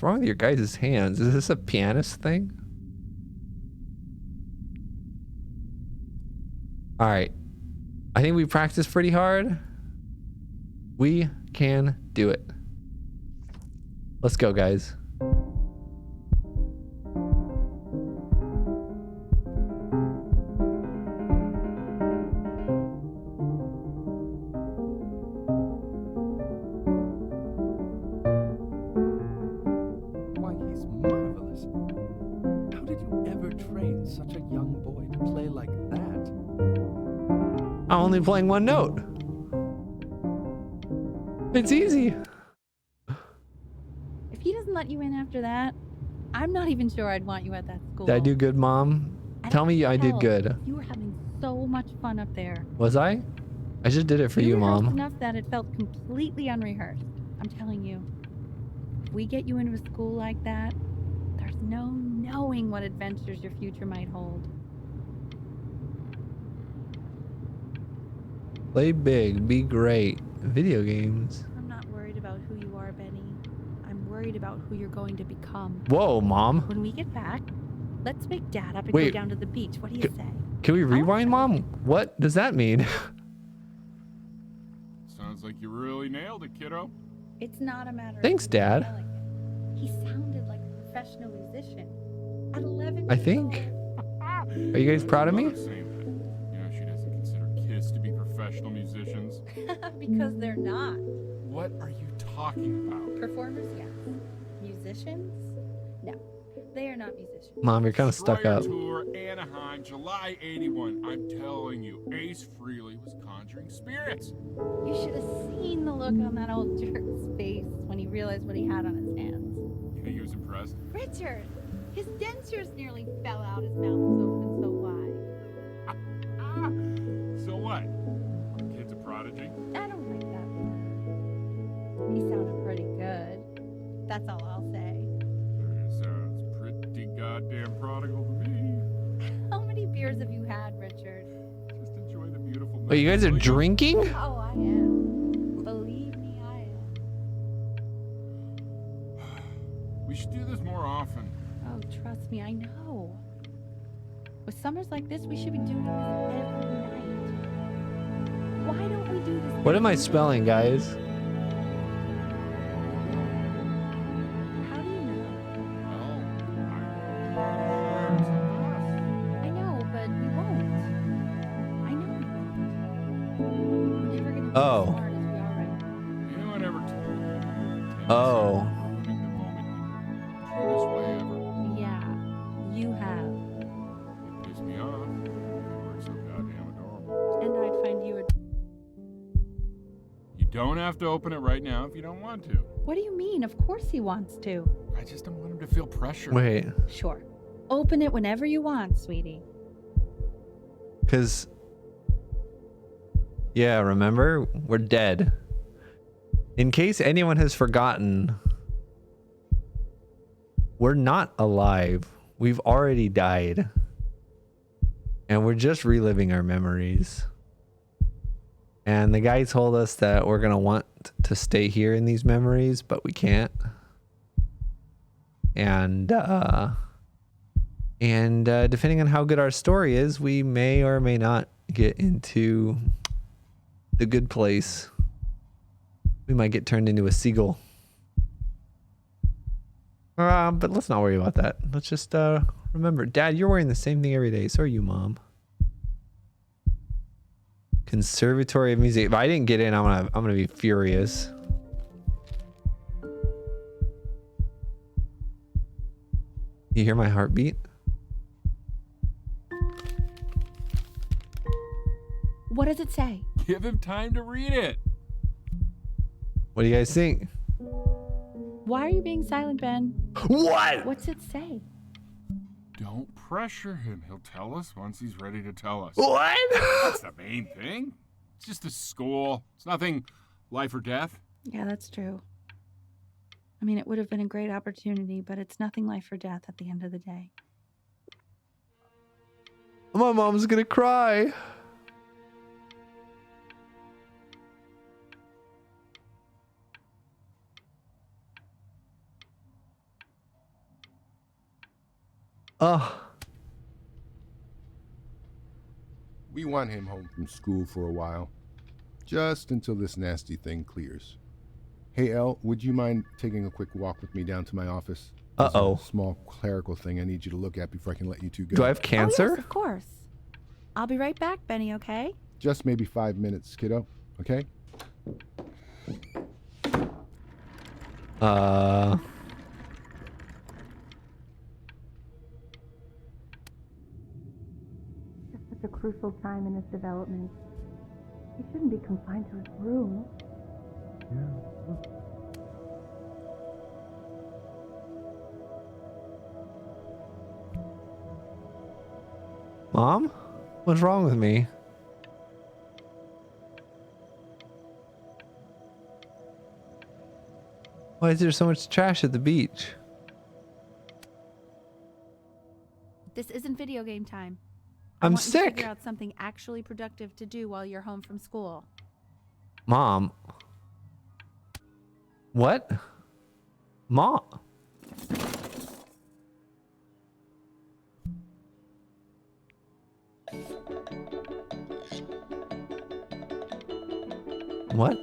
wrong with your guys' hands? Is this a pianist thing? All right. I think we practiced pretty hard. We can do it. Let's go, guys. Why, he's marvelous. How did you ever train such a young boy to play like that? I'm only playing one note. It's easy. If he doesn't let you in after that, I'm not even sure I'd want you at that school. Did I do good, Mom? Tell me I did good. You were having so much fun up there. Was I? I just did it for you, rehearsed Mom. Enough that it felt completely unrehearsed. I'm telling you, if we get you into a school like that, there's no knowing what adventures your future might hold. Play big, be great. Video games. I'm not worried about who you are, Benny. I'm worried about who you're going to become. Whoa, Mom. When we get back, let's wake Dad up and Wait. go down to the beach. What do you say? Can we rewind, Mom? What does that mean? Sounds like you really nailed it, kiddo. It's not a matter Thanks, of Dad. yelling it. He sounded like a professional musician. At 11 I years think. Are you guys proud of me? Mother's saying that. You know, she doesn't consider kids to be professional musicians. old. Because they're not. What are you talking about? Performers, yes. Musicians? No. They are not musicians. Mom, you're kind of stuck Destroyer up. Tour, Anaheim, July 81. I'm telling you, Ace Frehley was conjuring spirits. You should have seen the look on that old jerk's face when he realized what he had on his hands. You think he was impressed? Richard! His dentures nearly fell out. His mouth was open so wide. So what? Kid's a prodigy? I don't like that word. He sounded pretty good. That's all I'll say. Sounds pretty goddamn prodigal to me. How many beers have you had, Richard? Just enjoy the beautiful Wait, you guys are drinking? Oh, I am. Believe me, I am. We should do this more often. Oh, trust me, I know. With summers like this, we should be doing this every night. Why don't we do this? What am I every spelling, night? guys? How do you know? Well, I know, but we won't. I know we won't. We're never gonna be Oh. as smart as we are right now. you know what I never told you? Oh. Ruining the moment. Truest way ever. Yeah, you have. You piss me off. You were so goddamn adorable. And I'd find you a... You don't have to open it right now if you don't want to. What do you mean? Of course he wants to. I just don't want him to feel pressure. Wait, Sure. Open it whenever you want, sweetie. because. Yeah, remember? We're dead. In case anyone has forgotten, we're not alive. We've already died. And we're just reliving our memories. And the guy told us that we're gonna want to stay here in these memories, but we can't. And depending on how good our story is, we may or may not get into the good place. We might get turned into a seagull. But let's not worry about that. Let's just remember, Dad, you're wearing the same thing every day. So are you, Mom. Conservatory of Music. If I didn't get in, I'm gonna be furious. You hear my heartbeat? What does it say? Give him time to read it. What do you guys think? Why are you being silent, Ben? What? What's it say? Don't pressure him. He'll tell us once he's ready to tell us. What? That's the main thing. It's just a school. It's nothing life or death. Yeah, that's true. I mean, it would have been a great opportunity, but it's nothing life or death at the end of the day. My mom's gonna cry. Oh. We want him home from school for a while, just until this nasty thing clears. Hey, Elle, would you mind taking a quick walk with me down to my office? There's Uh-oh. a small clerical thing I need you to look at before I can let you two go. Do I have cancer? Oh, yes, of course. I'll be right back, Benny, okay? Just maybe 5 minutes, kiddo, okay? Just such a crucial time in his development. He shouldn't be confined to his room. Mom? What's wrong with me? Why is there so much trash at the beach? This isn't video game time. I'm I want you to sick. figure out something actually productive to do while you're home from school. Mom. What? Mom. What?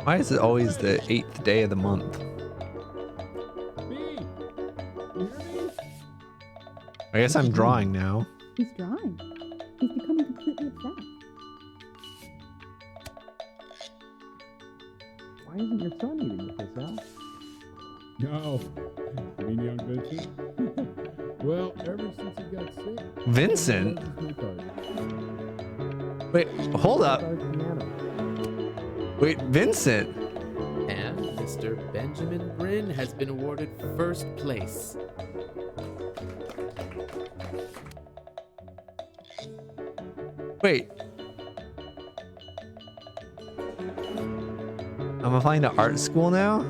Why is it always the 8th day of the month? I guess I'm drawing now. He's drawing. He's becoming completely obsessed. Why isn't your son eating with us, Al? No. You mean young Vincent? Well, ever since he got sick. Vincent? Wait, hold up. Wait, Vincent. And Mr. Benjamin Bryn has been awarded first place. Wait. I'm applying to art school now?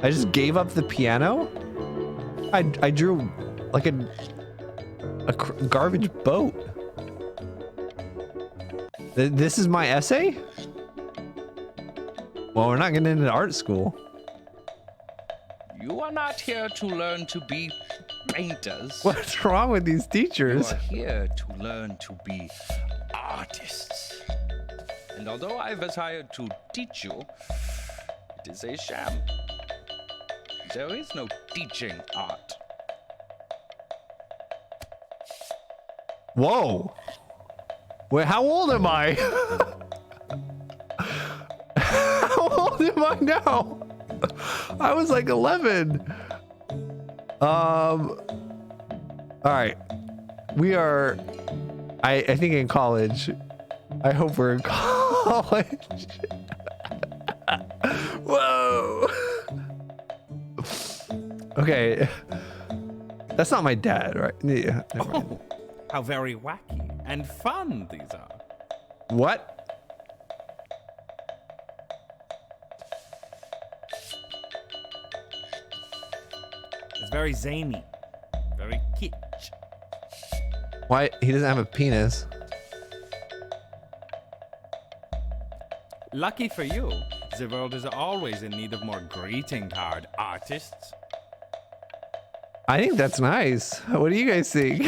I just gave up the piano? I drew like a garbage boat. This is my essay? Well, we're not getting into art school. You are not here to learn to be painters. What's wrong with these teachers? You are here to learn to be artists. And although I was hired to teach you, it is a sham. There is no teaching art. Whoa. Wait, how old am I? How old am I now? I was like 11. All right. We are, I think in college. I hope we're in college. Whoa. Okay. That's not my dad, right? Yeah. Never mind. How very wacky and fun these are. What? very zany, very kitsch. Why? He doesn't have a penis. Lucky for you, the world is always in need of more greeting card artists. I think that's nice. What do you guys think?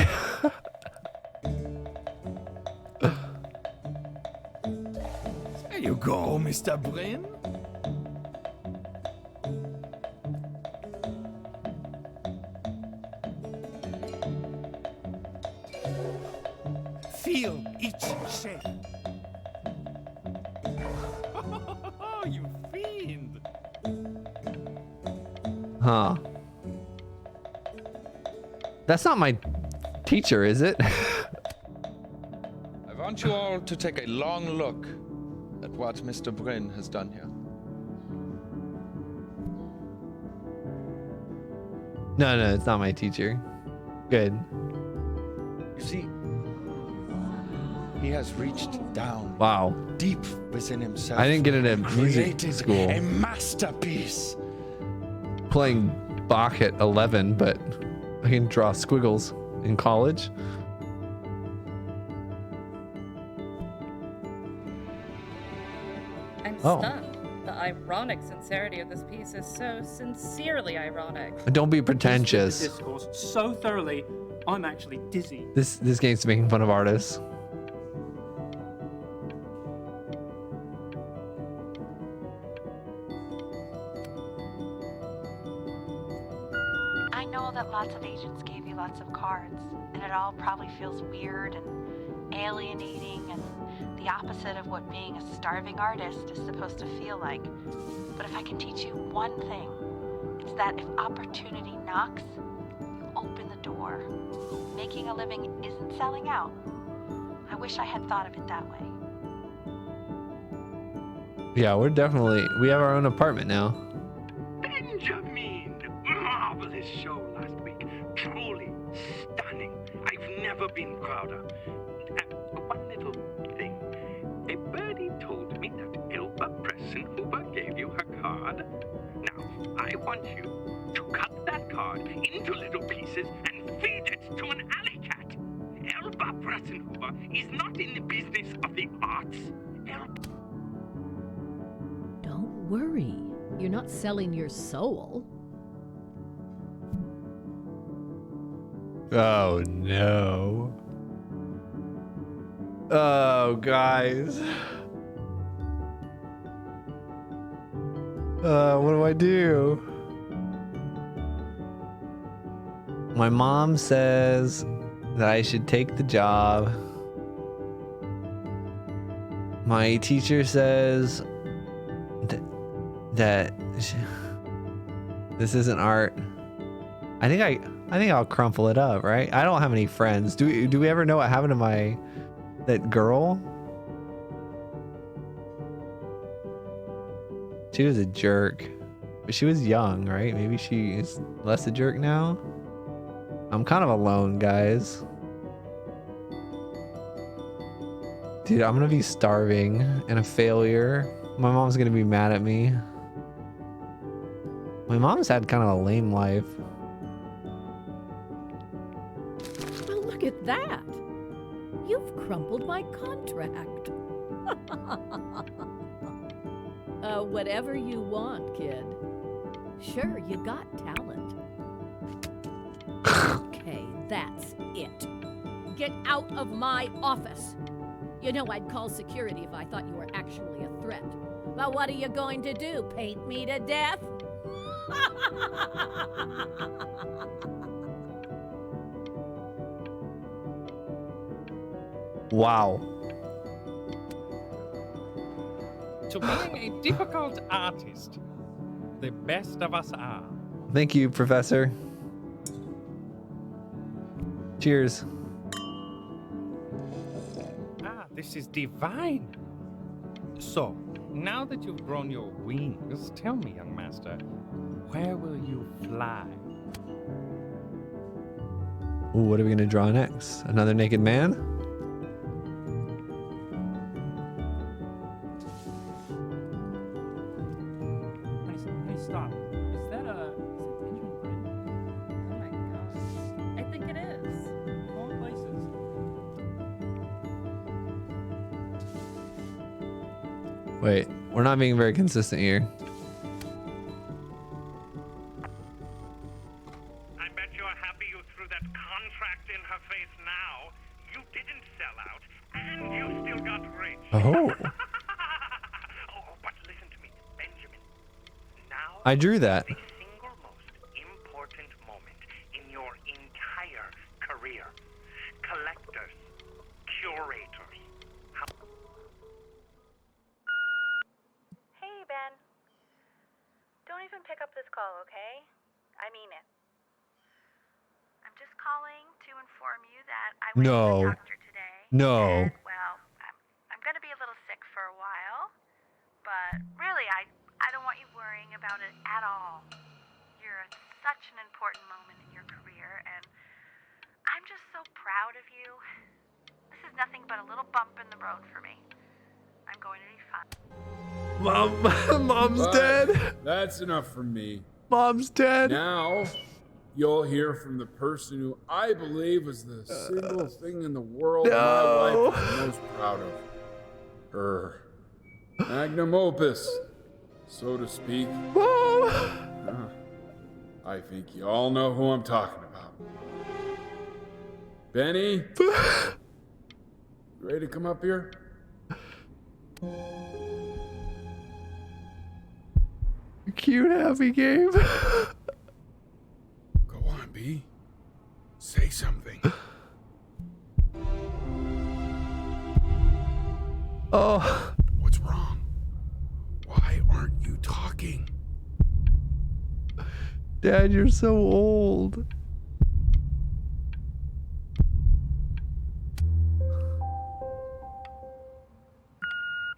There you go, Mr. Bryn. Feel each shape. Oh, you fiend. Huh. That's not my teacher, is it? I want you all to take a long look at what Mr. Bryn has done here. No, it's not my teacher. Good. You see, he has reached down deep within himself. I didn't get into and music created school. A masterpiece. Playing Bach at 11, but I can draw squiggles in college. I'm stunned. The ironic sincerity of this piece is so sincerely ironic. Don't be pretentious. Discourse so thoroughly, I'm actually dizzy. This game's making fun of artists. I know that lots of agents gave you lots of cards, and it all probably feels weird and alienating and the opposite of what being a starving artist is supposed to feel like. But if I can teach you one thing, it's that if opportunity knocks, you open the door. Making a living isn't selling out. I wish I had thought of it that way. Yeah, we have our own apartment now. Benjamin! Marvelous show last week. Truly stunning. I've never been prouder. One little thing. A birdie told me that Elba Pressenhuber gave you her card. Now, I want you to cut that card into little pieces and feed it to an alley cat. Elba Pressenhuber is not in the business of the arts. Don't worry. You're not selling your soul. Oh no. Oh, guys. What do I do? My mom says that I should take the job. My teacher says that this isn't art. I think I'll crumple it up, right? I don't have any friends. Do we ever know what happened to that girl? She was a jerk, but she was young, right? Maybe she is less a jerk now. I'm kind of alone, guys. Dude, I'm gonna be starving and a failure. My mom's gonna be mad at me. My mom's had kind of a lame life. Well, look at that. You've crumpled my contract. Whatever you want, kid. Sure, you got talent. Okay, that's it. Get out of my office. You know I'd call security if I thought you were actually a threat. But what are you going to do? Paint me to death? Wow. To being a difficult artist, the best of us are. Thank you, Professor. Cheers. Ah, this is divine. So, now that you've grown your wings, tell me, young master, where will you fly? Ooh, what are we gonna draw next? Another naked man? Hey, stop. Is that Benjamin Bryn? Wait, we're not being very consistent here. I bet you're happy you threw that contract in her face now. You didn't sell out, and you still got rich. Oh. Oh, but listen to me, Benjamin. Now I drew that. the single most important moment in your entire career. Collectors, curators. Hey, Ben. Don't even pick up this call, okay? I mean it. I'm just calling to inform you that I went to the doctor today. No. And, well, I'm going to be a little sick for a while. But really, I don't want you worrying about it at all. You're at such an important moment in your career, and I'm just so proud of you. This is nothing but a little bump in the road for me. I'm going to be fine. Mom's But dead. That's enough from me. Mom's dead. Now, you'll hear from the person who I believe is the single thing in the world my wife is most proud of. Her magnum opus, so to speak. I think you all know who I'm talking about. Benny? Ready to come up here? Cute happy game. Go on, B. Say something. Oh. What's wrong? Why aren't you talking? Dad, you're so old.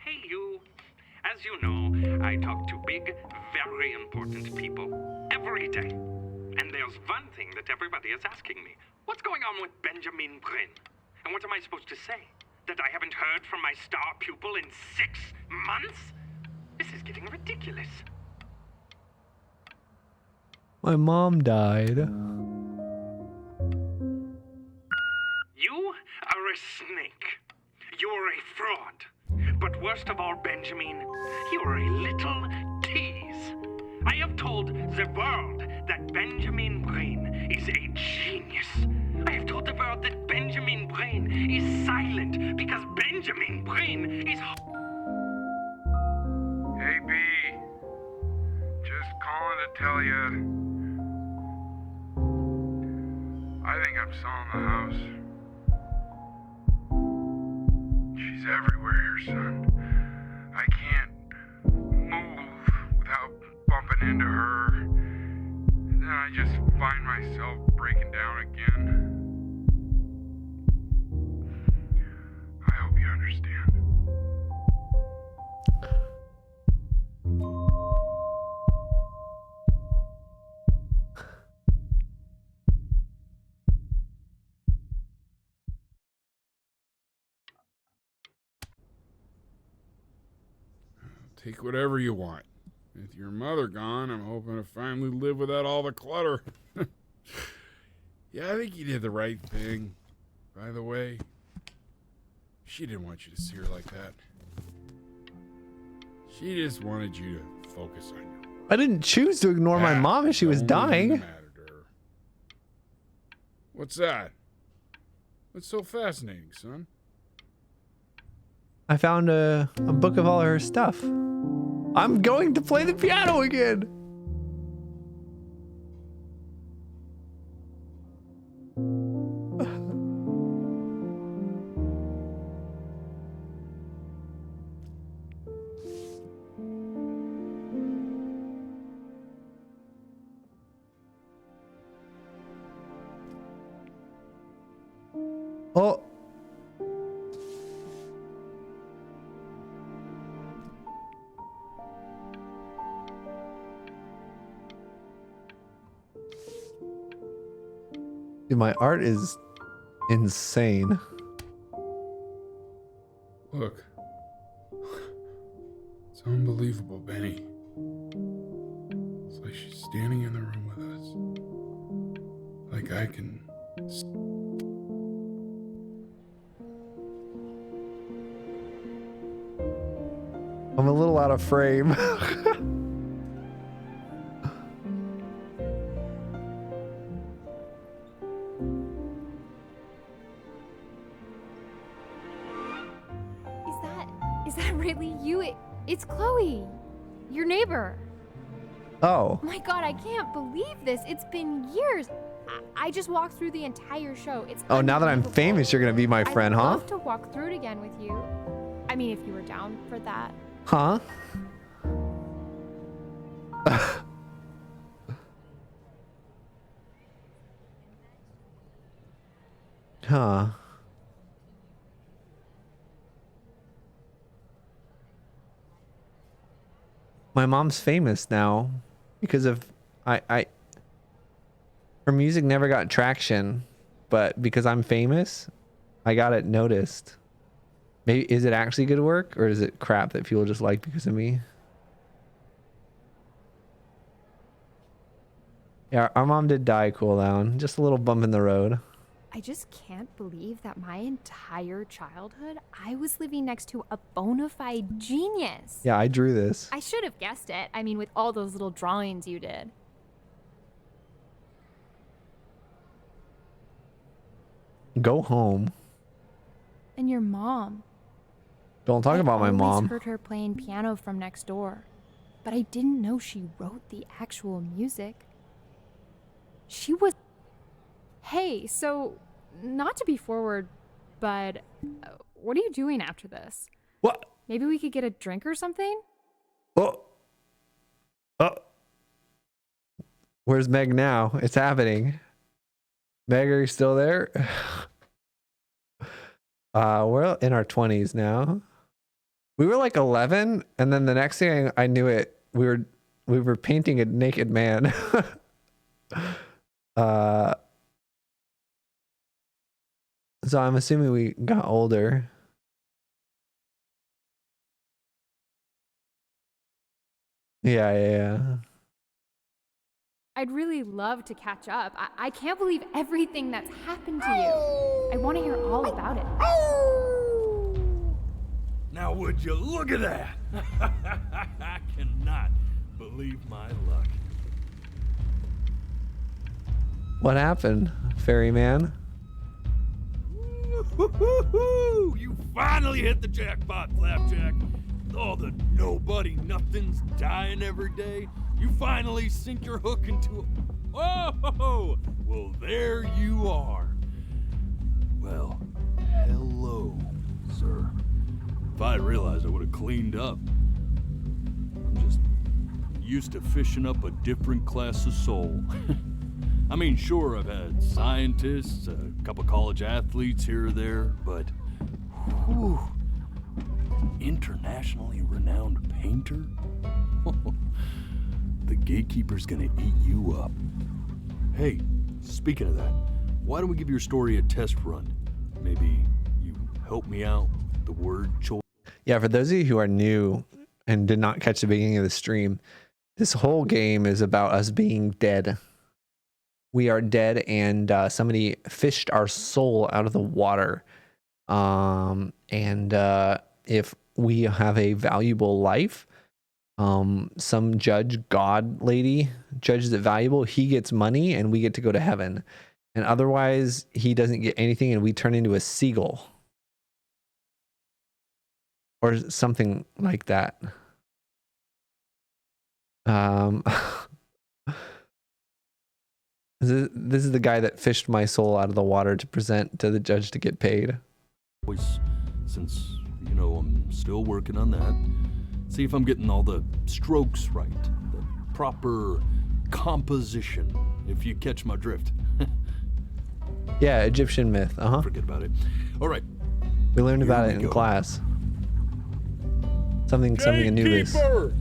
Hey, you. As you know, I talk to big, very important people every day. And there's one thing that everybody is asking me. What's going on with Benjamin Bryn? And what am I supposed to say? That I haven't heard from my star pupil in 6 months? This is getting ridiculous. My mom died. You are a snake. You're a fraud. But worst of all, Benjamin, you're a little tease. I have told the world that Benjamin Bryn is a genius. I have told the world that Benjamin Bryn is silent because Benjamin Bryn is... Hey, B. Just calling to tell you. I think I'm selling the house. She's everywhere here, son. I can't move without bumping into her. And then I just find myself breaking down again. I hope you understand. Take whatever you want. With your mother gone, I'm hoping to finally live without all the clutter. Yeah, I think you did the right thing. By the way, she didn't want you to see her like that. She just wanted you to focus on your... I didn't choose to ignore my mom as she was dying. What's that? What's so fascinating, son? I found a book of all her stuff. I'm going to play the piano again. Oh. Dude, my art is insane. Look. It's unbelievable, Benny. It's like she's standing in the room with us. Like I can... I'm a little out of frame. Is that really you? It's Chloe, your neighbor. Oh. My God, I can't believe this. It's been years. I just walked through the entire show. It's Oh, now that I'm famous, you're gonna be my friend, I'd huh? love to walk through it again with you. I mean, if you were down for that. Huh? Huh. My mom's famous now because of her music never got traction, but because I'm famous, I got it noticed. Maybe is it actually good work or is it crap that people just like because of me? Yeah, our mom did die cool down. Just a little bump in the road. I just can't believe that my entire childhood, I was living next to a bona fide genius. Yeah, I drew this. I should have guessed it. I mean, with all those little drawings you did. Go home. And your mom. Don't talk about my I mom. always heard her playing piano from next door, but I didn't know she wrote the actual music. She was... Hey, so, not to be forward, but what are you doing after this? What? Maybe we could get a drink or something? Oh. Oh. Where's Meg now? It's happening. Meg, are you still there? We're in our 20s now. We were like 11, and then the next thing I knew it, we were painting a naked man. So I'm assuming we got older. Yeah. I'd really love to catch up. I can't believe everything that's happened to you. I want to hear all about it. Now would you look at that? I cannot believe my luck. What happened, ferryman? You finally hit the jackpot, Flapjack. All the nobody nothings dying every day. You finally sink your hook into a... Oh, well, there you are. Well, hello, sir. If I realized, I would have cleaned up. I'm just used to fishing up a different class of soul. I mean, sure, I've had scientists, a couple college athletes here or there, but whew, internationally renowned painter? The gatekeeper's gonna eat you up. Hey, speaking of that, why don't we give your story a test run? Maybe you help me out with the word choice. Yeah, for those of you who are new and did not catch the beginning of the stream, this whole game is about us being dead. We are dead, and somebody fished our soul out of the water. If we have a valuable life, some judge, God lady, judges it valuable, he gets money and we get to go to heaven. And otherwise, he doesn't get anything and we turn into a seagull. Or something like that. This is the guy that fished my soul out of the water to present to the judge to get paid. Since, you know, I'm still working on that. See if I'm getting all the strokes right. The proper composition, if you catch my drift. Yeah, Egyptian myth. Forget about it. All right. We learned about it in class. Something Anubis. Gatekeeper!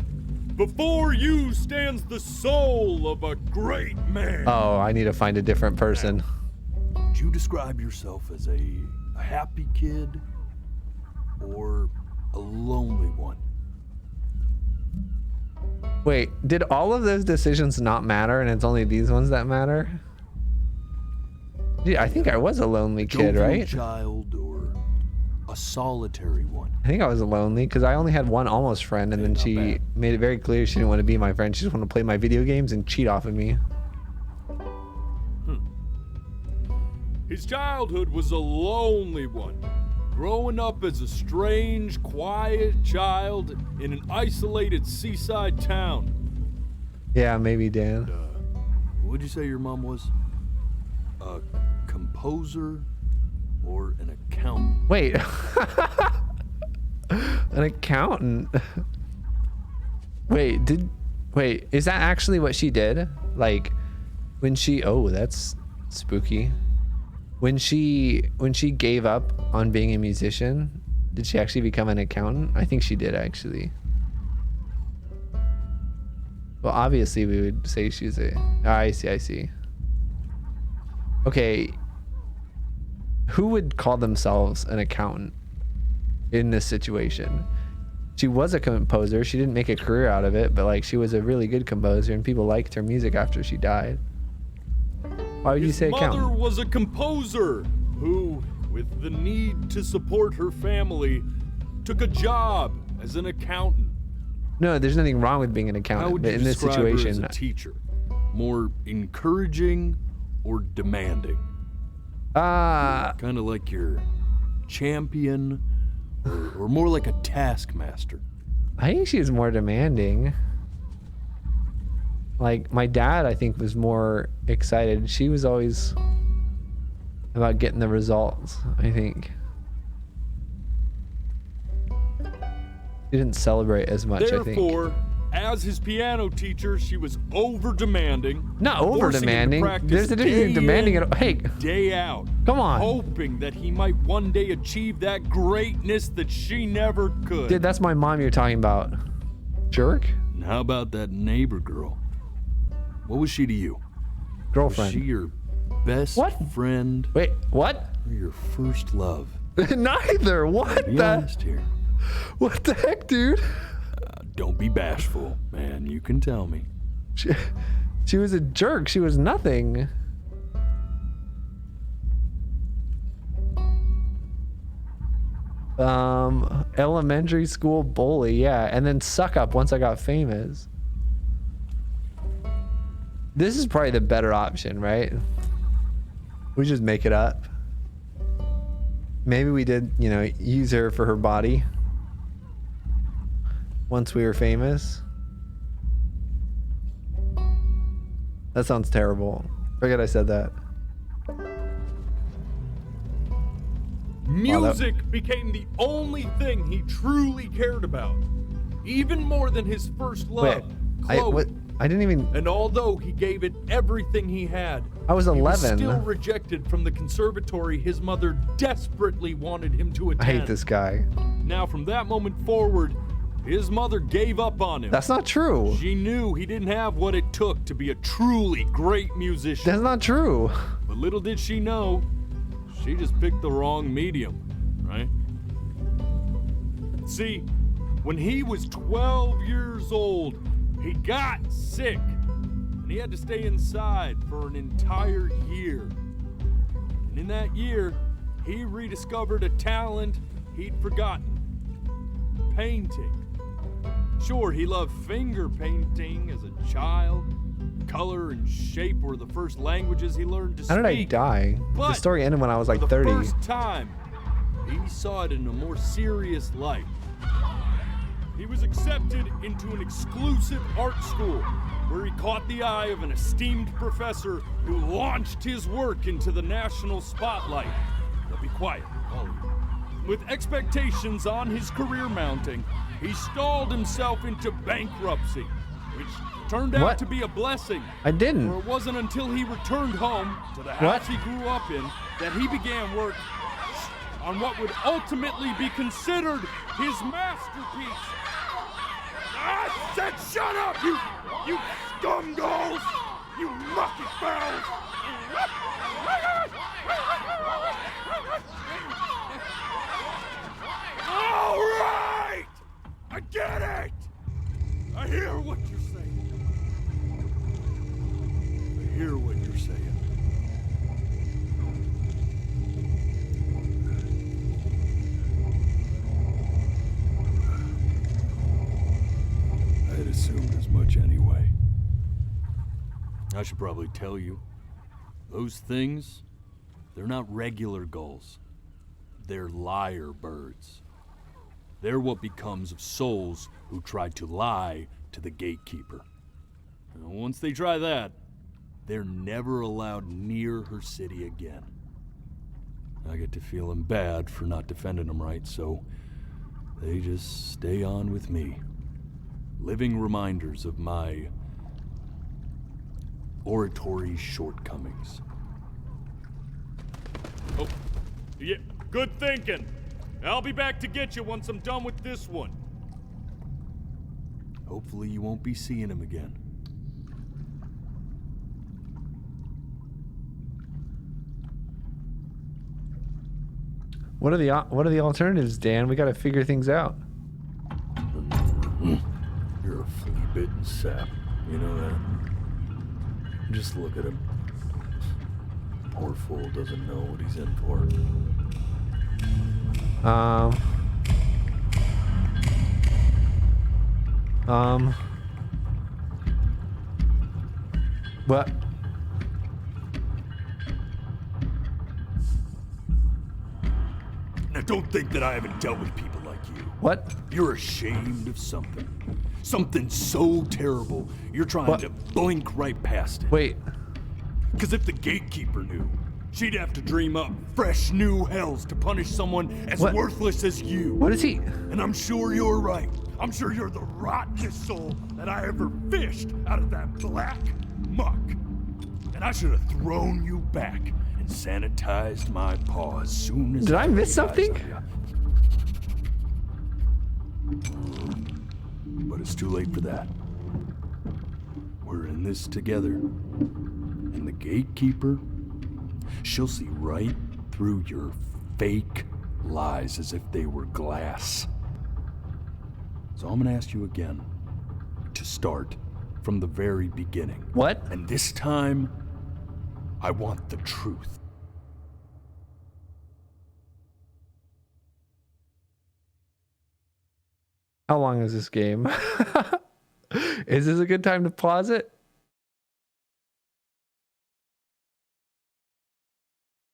Before you stands the soul of a great man. Oh, I need to find a different person. Would you describe yourself as a happy kid or a lonely one? Wait, did all of those decisions not matter and it's only these ones that matter? Yeah, I think I was a lonely kid, Jovial right? Child or a solitary one? I think I was lonely because I only had one almost friend, and then she made it very clear she didn't want to be my friend. She just wanted to play my video games and cheat off of me. His childhood was a lonely one, growing up as a strange, quiet child in an isolated seaside town. Yeah, maybe Dan. What'd you say your mom was? A composer or an accountant? Wait. An accountant? Wait, is that actually what she did? Like, when she, oh, that's spooky. When she gave up on being a musician, did she actually become an accountant? I think she did, actually. Well, obviously we would say she's a, oh, I see. Okay. Who would call themselves an accountant in this situation? She was a composer. She didn't make a career out of it, but like she was a really good composer and people liked her music after she died. Why would you say accountant? His mother was a composer who, with the need to support her family, took a job as an accountant. No, there's nothing wrong with being an accountant, How would but you in this describe her situation, as a teacher? More encouraging or demanding? Kind of like your champion or more like a taskmaster? I think she was more demanding. Like my dad, I think, was more excited. She was always about getting the results, I think. She didn't celebrate as much, I think. Therefore, as his piano teacher, she was over-demanding. Not over-demanding. There's a difference between demanding and... Hey! Day out. Come on. Hoping that he might one day achieve that greatness that she never could. Dude, that's my mom you're talking about. Jerk? And how about that neighbor girl? What was she to you? Girlfriend. Was she your best friend? Wait, what? Or your first love? Neither. What Be the? honest here. What the heck, dude? Don't be bashful, man. You can tell me. She was a jerk. She was nothing. Elementary school bully, yeah, and then suck up once I got famous. This is probably the better option, right? We just make it up. Maybe we did, you know, use her for her body once we were famous. That sounds terrible. Forget I said that. Music became the only thing he truly cared about, even more than his first love, Chloe. I didn't even... And although he gave it everything he had, I was 11. He was still rejected from the conservatory his mother desperately wanted him to attend. I hate this guy. Now, from that moment forward, his mother gave up on him. That's not true. She knew he didn't have what it took to be a truly great musician. That's not true. But little did she know, she just picked the wrong medium, right? See, when he was 12 years old, he got sick, and he had to stay inside for an entire year. And in that year, he rediscovered a talent he'd forgotten: painting. Sure, he loved finger painting as a child. Color and shape were the first languages he learned to speak. How did I die? The story ended when I was like 30. For the first time, he saw it in a more serious light. He was accepted into an exclusive art school where he caught the eye of an esteemed professor who launched his work into the national spotlight. Now be quiet, all of you. With expectations on his career mounting, he stalled himself into bankruptcy, which turned out to be a blessing. I didn't. For it wasn't until he returned home to the house he grew up in that he began work on what would ultimately be considered his masterpiece. I said shut up, you scumballs! You mucky fowls! All right! I get it! I hear what you're saying. I hear what you're saying. assumed as much anyway. I should probably tell you, those things, they're not regular gulls. They're lyre birds. They're what becomes of souls who try to lie to the gatekeeper. And once they try that, they're never allowed near her city again. I get to feeling bad for not defending them right, so they just stay on with me. Living reminders of my oratory shortcomings. Oh, yeah, good thinking. I'll be back to get you once I'm done with this one. Hopefully you won't be seeing him again. What are the alternatives, Dan? We got to figure things out. You're a flea-bitten sap. You know that? Just look at him. Poor fool doesn't know what he's in for. What? Now don't think that I haven't dealt with people like you. What? You're ashamed of something. Something so terrible, you're trying to blink right past it. Wait. Because if the gatekeeper knew, she'd have to dream up fresh new hells to punish someone as worthless as you. What is he? And I'm sure you're right. I'm sure you're the rottenest soul that I ever fished out of that black muck. And I should have thrown you back and sanitized my paw as soon as Did I miss something? But it's too late for that. We're in this together. And the gatekeeper, she'll see right through your fake lies as if they were glass. So I'm gonna ask you again to start from the very beginning. What? And this time, I want the truth. How long is this game? Is this a good time to pause it?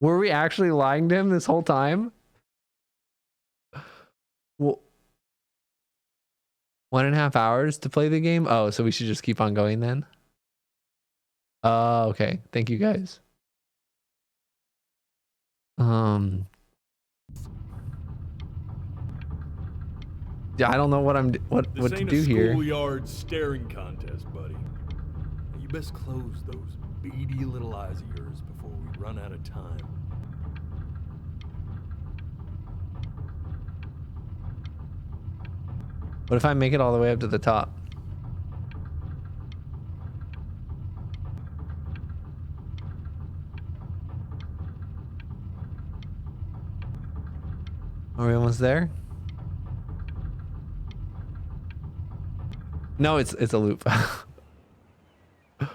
Were we actually lying to him this whole time? Well, 1.5 hours to play the game? Oh, so we should just keep on going then? Okay. Thank you guys. Yeah, I don't know what what to do here. This ain't a schoolyard staring contest, buddy. You best close those beady little eyes of yours before we run out of time. What if I make it all the way up to the top? Are we almost there? No, it's a loop. All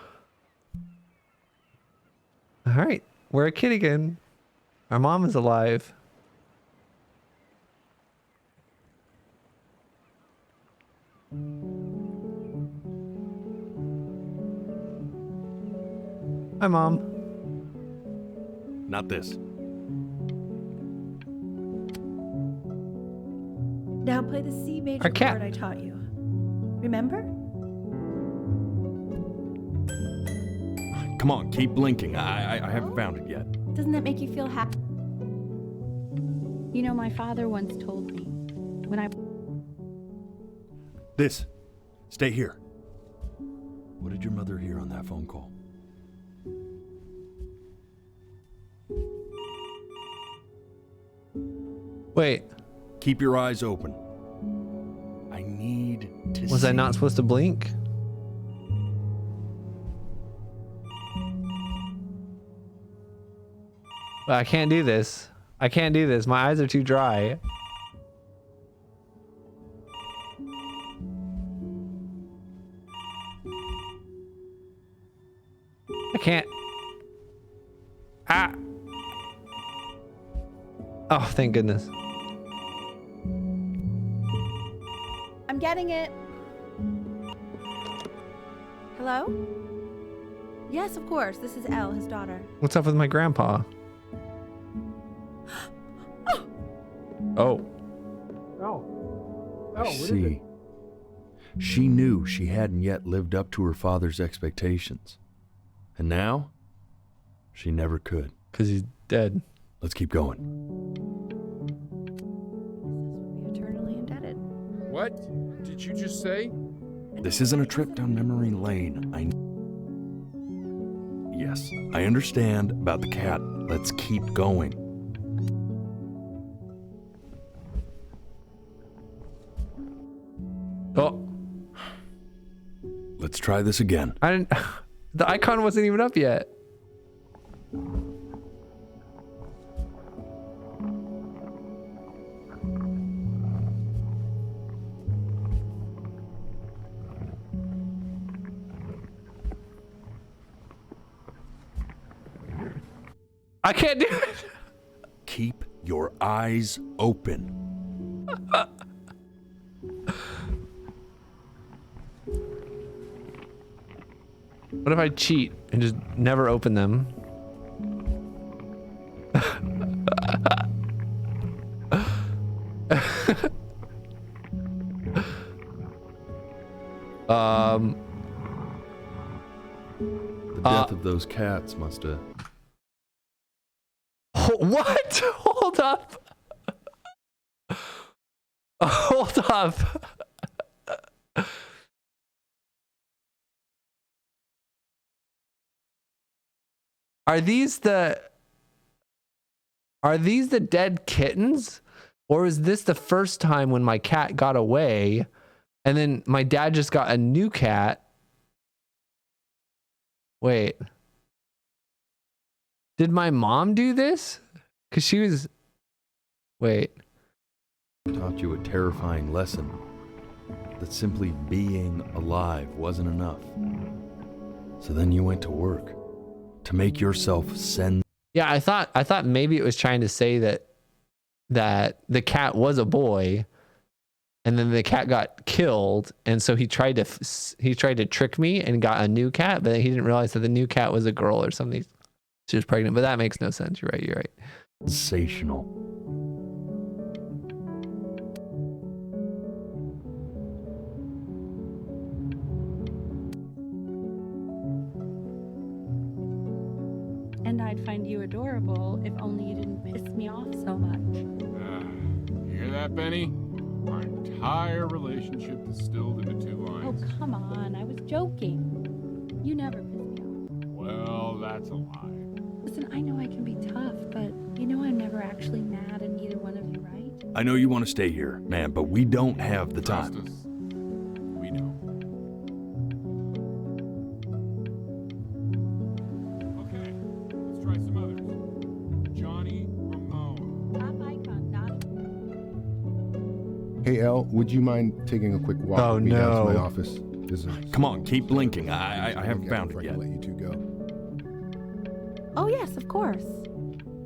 right, we're a kid again. Our mom is alive. Hi, Mom. Not this. Now play the C major chord I taught you. Remember? Come on, keep blinking. I haven't found it yet. Doesn't that make you feel happy? You know, my father once told me when I... This. Stay here. What did your mother hear on that phone call? Wait. Keep your eyes open. I need to Was I not supposed to blink? I can't do this. I can't do this. My eyes are too dry. I can't. Ah. Oh, thank goodness. I'm getting it. Hello? Yes, of course. This is Elle, his daughter. What's up with my grandpa? Oh. Oh. Oh, what is it? See, she knew she hadn't yet lived up to her father's expectations. And now, she never could. 'Cause he's dead. Let's keep going. Be eternally indebted. What did you just say? This isn't a trip down memory lane. Yes, I understand about the cat. Let's keep going. Oh. Let's try this again. I didn't. The icon wasn't even up yet. I can't do it. Keep your eyes open. What if I cheat and just never open them? The death of those cats must have... What? Hold up. Hold up. Are these the dead kittens? Or is this the first time when my cat got away and then my dad just got a new cat? Wait. Did my mom do this? Because she was... Wait. Taught you a terrifying lesson. That simply being alive wasn't enough. So then you went to work. To make yourself send... Yeah, I thought maybe it was trying to say that the cat was a boy, and then the cat got killed, and so he tried to trick me and got a new cat, but he didn't realize that the new cat was a girl or something. She was pregnant, but that makes no sense. You're right. Sensational. And I'd find you adorable if only you didn't piss me off so much. You hear that, Benny? Our entire relationship distilled into 2 lines. Oh, come on. I was joking. You never piss me off. Well, that's a lie. Listen, I know I can be tough, but you know I'm never actually mad at either one of you, right? I know you want to stay here, man, but we don't have the time. Trust us. We know. Okay, let's try some others. Johnny Ramone. Top icon, not... Hey, Elle, would you mind taking a quick walk with me down to my office? Come on, keep blinking. I haven't found it yet. Let you two go. Oh, yes, of course.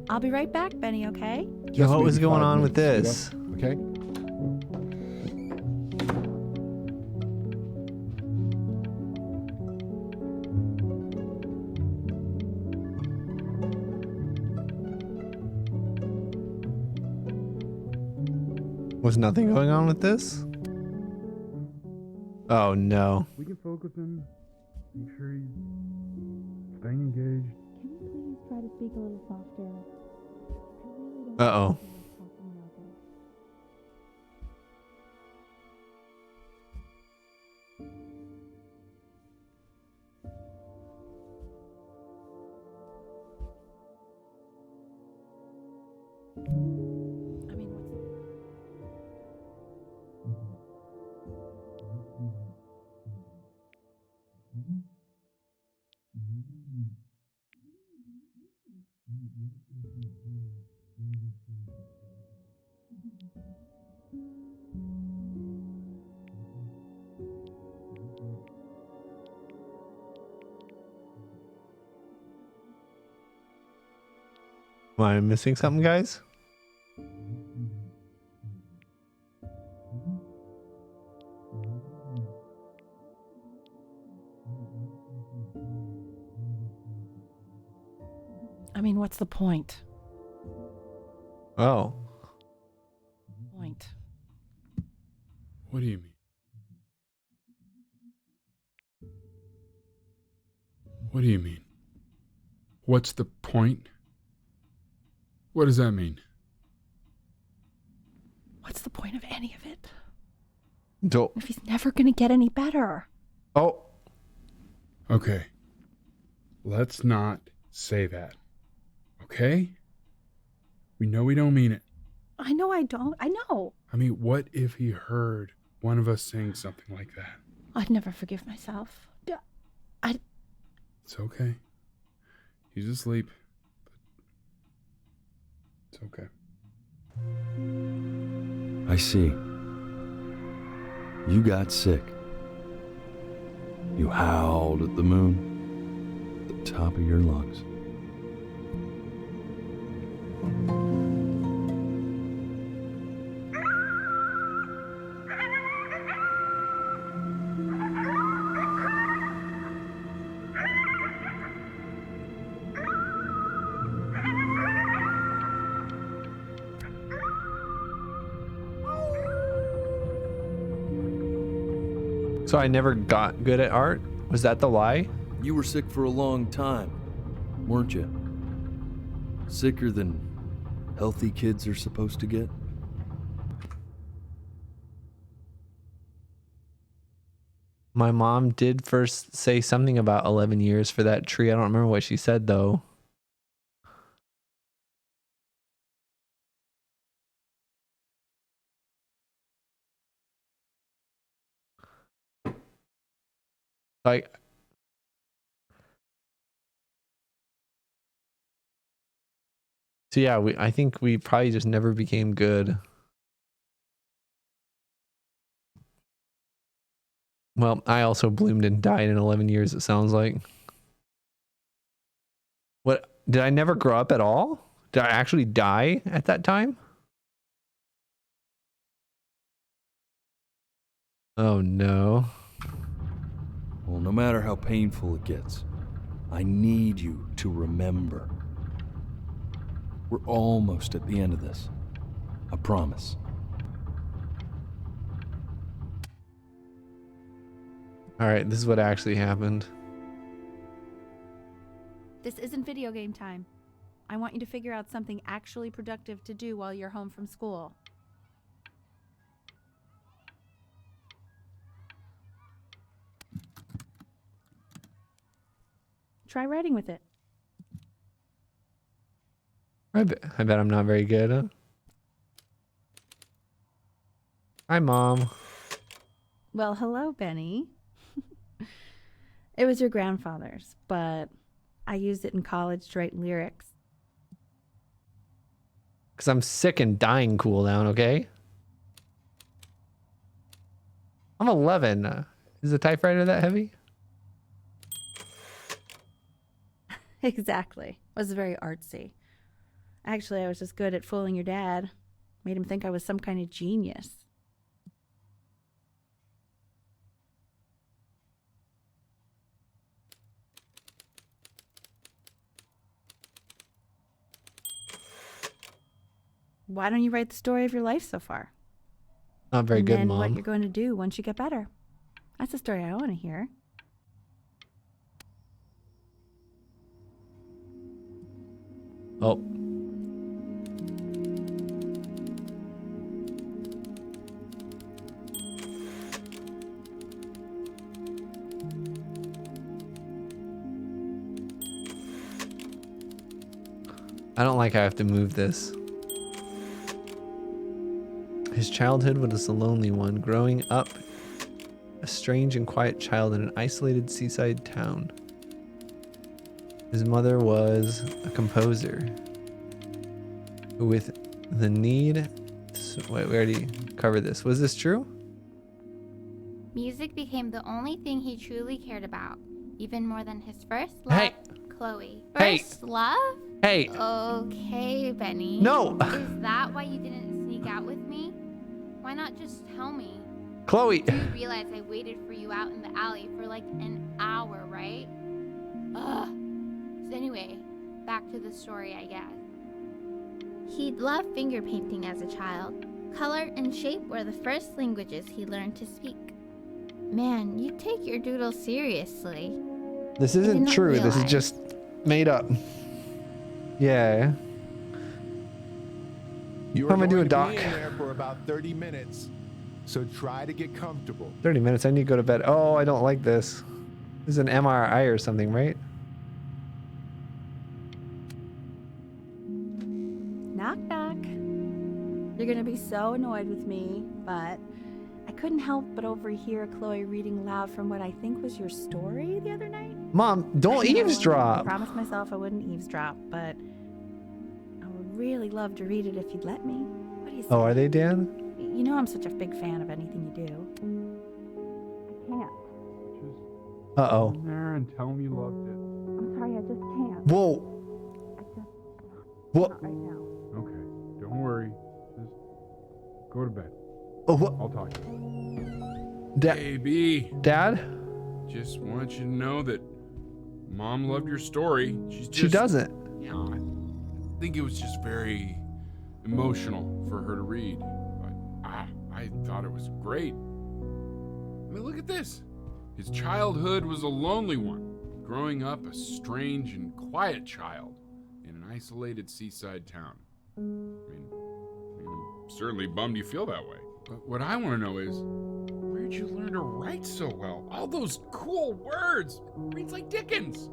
I'll be right back, Benny, okay? Yeah, what was going on with this? Okay. Was nothing going on with this? Oh no. We can focus him. Make sure he's staying engaged. Can we please try to speak a little softer? Uh-oh. Am I missing something, guys? I mean, what's the point? Oh. Point. What do you mean? What do you mean? What's the point? What does that mean? What's the point of any of it? Don't. If he's never gonna get any better. Oh. Okay. Let's not say that. Okay? We know we don't mean it. I know I don't. I know. I mean, what if he heard one of us saying something like that? I'd never forgive myself. It's okay. He's asleep. But it's okay. I see. You got sick. You howled at the moon at the top of your lungs. So I never got good at art? Was that the lie? You were sick for a long time, weren't you? Sicker than healthy kids are supposed to get? My mom did first say something about 11 years for that tree. I don't remember what she said, though. Like, so yeah, I think we probably just never became good. Well, I also bloomed and died in 11 years, it sounds like. What? Did I never grow up at all? Did I actually die at that time? Oh no. Well, no matter how painful it gets, I need you to remember. We're almost at the end of this. I promise. All right, this is what actually happened. This isn't video game time. I want you to figure out something actually productive to do while you're home from school. Try writing with it. I bet I'm not very good. Huh? Hi, Mom. Well, hello, Benny. It was your grandfather's, but I used it in college to write lyrics. Because I'm sick and dying cooldown, okay? I'm 11. Is the typewriter that heavy? Exactly. It was very artsy. Actually, I was just good at fooling your dad. Made him think I was some kind of genius. Why don't you write the story of your life so far? Not very good, Mom. And then what Mom. you're going to do once you get better. That's the story I want to hear. Oh. I don't like how I have to move this. His childhood was a lonely one, growing up a strange and quiet child in an isolated seaside town. His mother was a composer with the need. Wait, we already covered this. Was this true? Music became the only thing he truly cared about, even more than his first love, Chloe. First love? Hey! Okay, Benny. No! Is that why you didn't sneak out with me? Why not just tell me? Chloe! You realize I waited for you out in the alley for like an hour, right? Ugh. So anyway, back to the story, I guess. He'd loved finger painting as a child. Color and shape were the first languages he learned to speak. Man, you take your doodle seriously. This I did isn't not true. This is realize. just made up. Yeah. You How are am I going doing, to Doc? be in there for about 30 minutes, so try to get comfortable. 30 minutes. I need to go to bed. Oh, I don't like this. This is an MRI or something, right? Knock, knock. You're gonna be so annoyed with me, but I couldn't help but overhear Chloe reading aloud from what I think was your story the other night. Mom, don't I know, I eavesdrop. promised myself I wouldn't eavesdrop, but I would really love to read it if you'd let me. What do you say? Oh, are they, Dan? You know I'm such a big fan of anything you do. I can't. Uh-oh. Sit there and tell him you loved it. I'm sorry, I just can't. Whoa. What? Not right now. Okay, don't worry. Just go to bed. Oh, what? I'll talk to you. Baby. Dad? Just want you to know that Mom loved your story. She doesn't. You know, I think it was just very emotional for her to read. But I thought it was great. I mean, look at this. His childhood was a lonely one, growing up a strange and quiet child in an isolated seaside town. I mean, I'm certainly bummed you feel that way. But what I want to know is, where'd you learn to write so well? All those cool words. Reads like Dickens.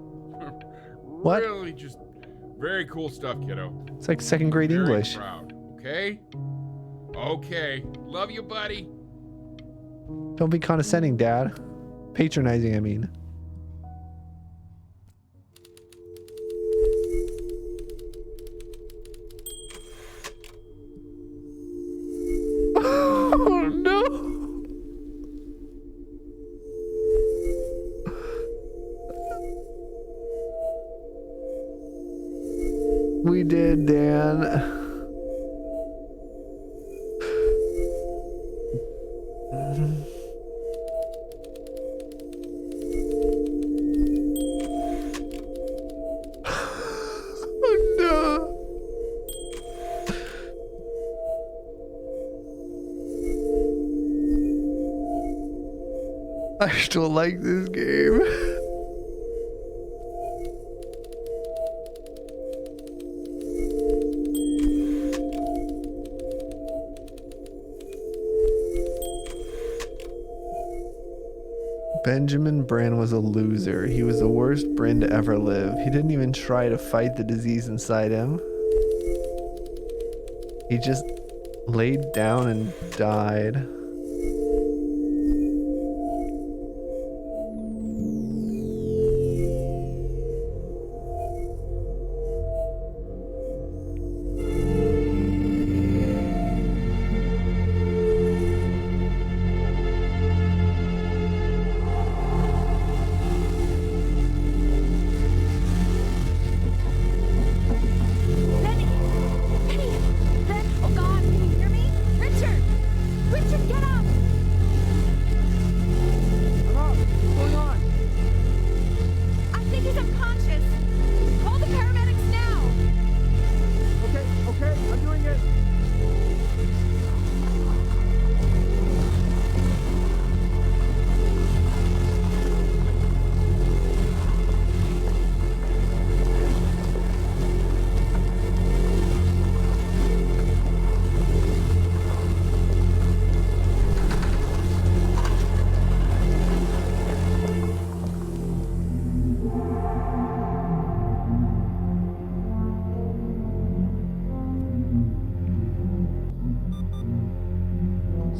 What? Really just very cool stuff, kiddo. It's like second grade Very English. proud, okay? Okay. Love you, buddy. Don't be condescending, Dad. Patronizing, I mean. Oh, no. We did, Dan. Oh, no. I still like this game. Benjamin Bryn was a loser. He was the worst Bryn to ever live. He didn't even try to fight the disease inside him. He just laid down and died. Oh God, can you hear me? Richard! Richard, get up! What's going on? I think he's unconscious. Call the paramedics now! Okay, I'm doing it.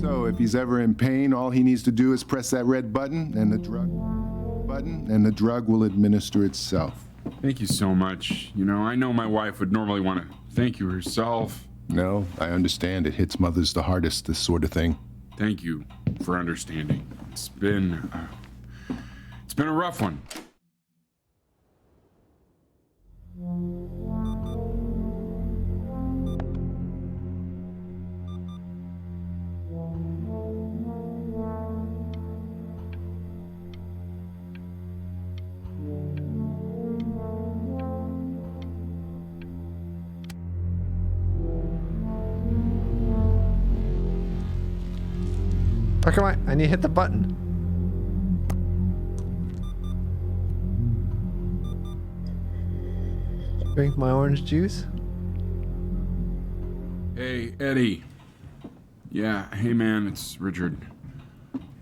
So if he's ever in pain, all he needs to do is press that red button and the drug will administer itself. Thank you so much. You know, I know my wife would normally want to thank you herself. No, I understand. It hits mothers the hardest, this sort of thing. Thank you for understanding. It's been a rough one. Quicker, I need to hit the button. Drink my orange juice. Hey, Eddie. Yeah, hey man, it's Richard.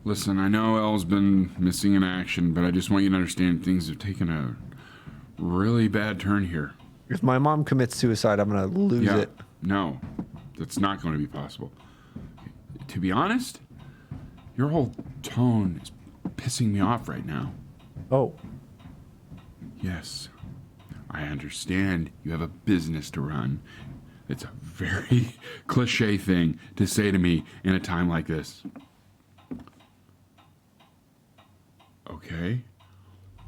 Listen, I know Elle's been missing in action, but I just want you to understand things have taken a really bad turn here. If my mom commits suicide, I'm gonna lose it. No, that's not going to be possible. To be honest, your whole tone is pissing me off right now. Oh. Yes, I understand you have a business to run. It's a very cliche thing to say to me in a time like this. Okay.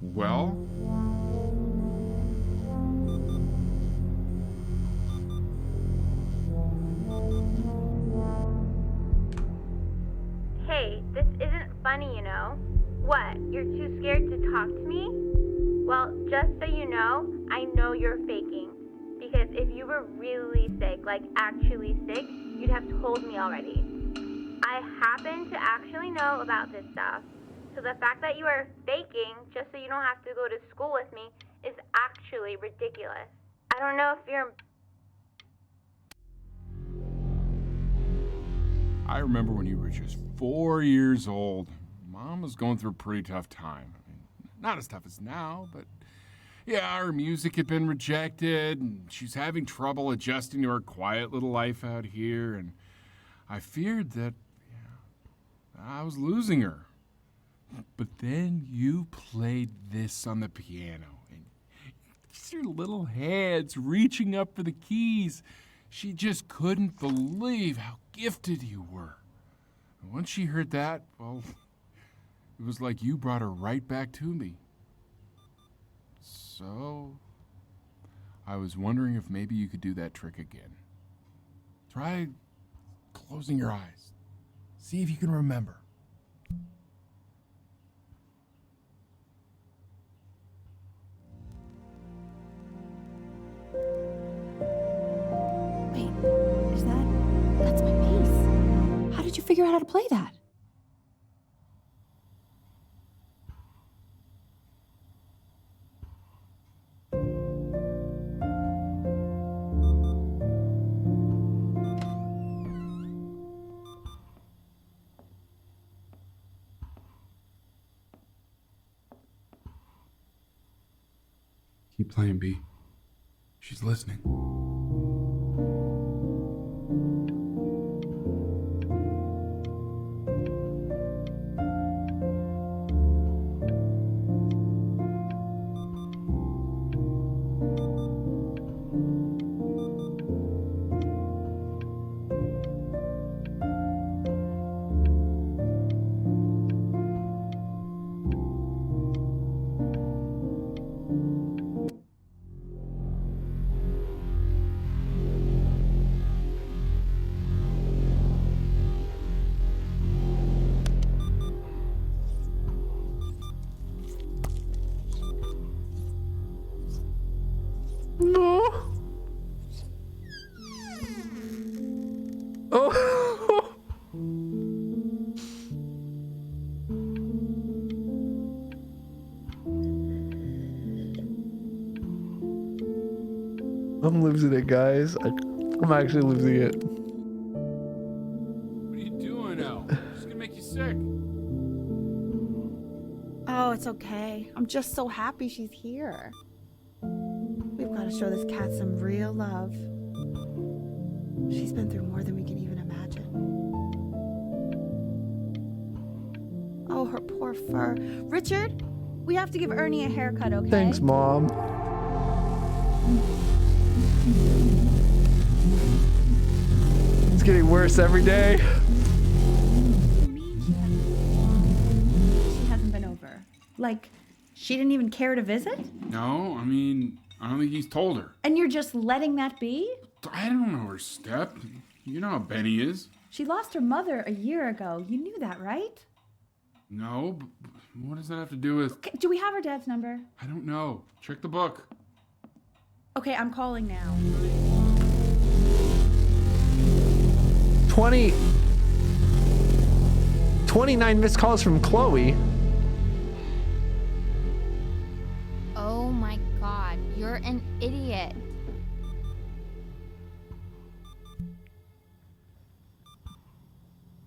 Well... Hey, this isn't funny, you know. What, you're too scared to talk to me? Well, just so you know you're faking. Because if you were really sick, like actually sick, you'd have told me already. I happen to actually know about this stuff. So the fact that you are faking just so you don't have to go to school with me is actually ridiculous. I don't know if you're... I remember when you were just 4 years old. Mom was going through a pretty tough time. I mean, not as tough as now, but yeah, her music had been rejected, and she's having trouble adjusting to her quiet little life out here, and I feared that I was losing her. But then you played this on the piano, and just your little hands reaching up for the keys. She just couldn't believe how gifted you were. And once she heard that, well, it was like you brought her right back to me. So, I was wondering if maybe you could do that trick again. Try closing your eyes. See if you can remember. Wait, that's my bass. How did you figure out how to play that? Keep playing, B. She's listening. No. Oh. I'm losing it, guys. I'm actually losing it. What are you doing, Elle? She's gonna make you sick. Oh, it's okay. I'm just so happy she's here. We've got to show this cat some real love. She's been through more than we can even imagine. Oh, her poor fur. Richard, we have to give Ernie a haircut, okay? Thanks, Mom. It's getting worse every day. She hasn't been over. Like, she didn't even care to visit? No, I mean, I don't think he's told her. And you're just letting that be? I don't know her step. You know how Benny is. She lost her mother a year ago. You knew that, right? No, but what does that have to do with... Okay, do we have her dad's number? I don't know. Check the book. Okay, I'm calling now. 20. 29 missed calls from Chloe. Oh my god, you're an idiot.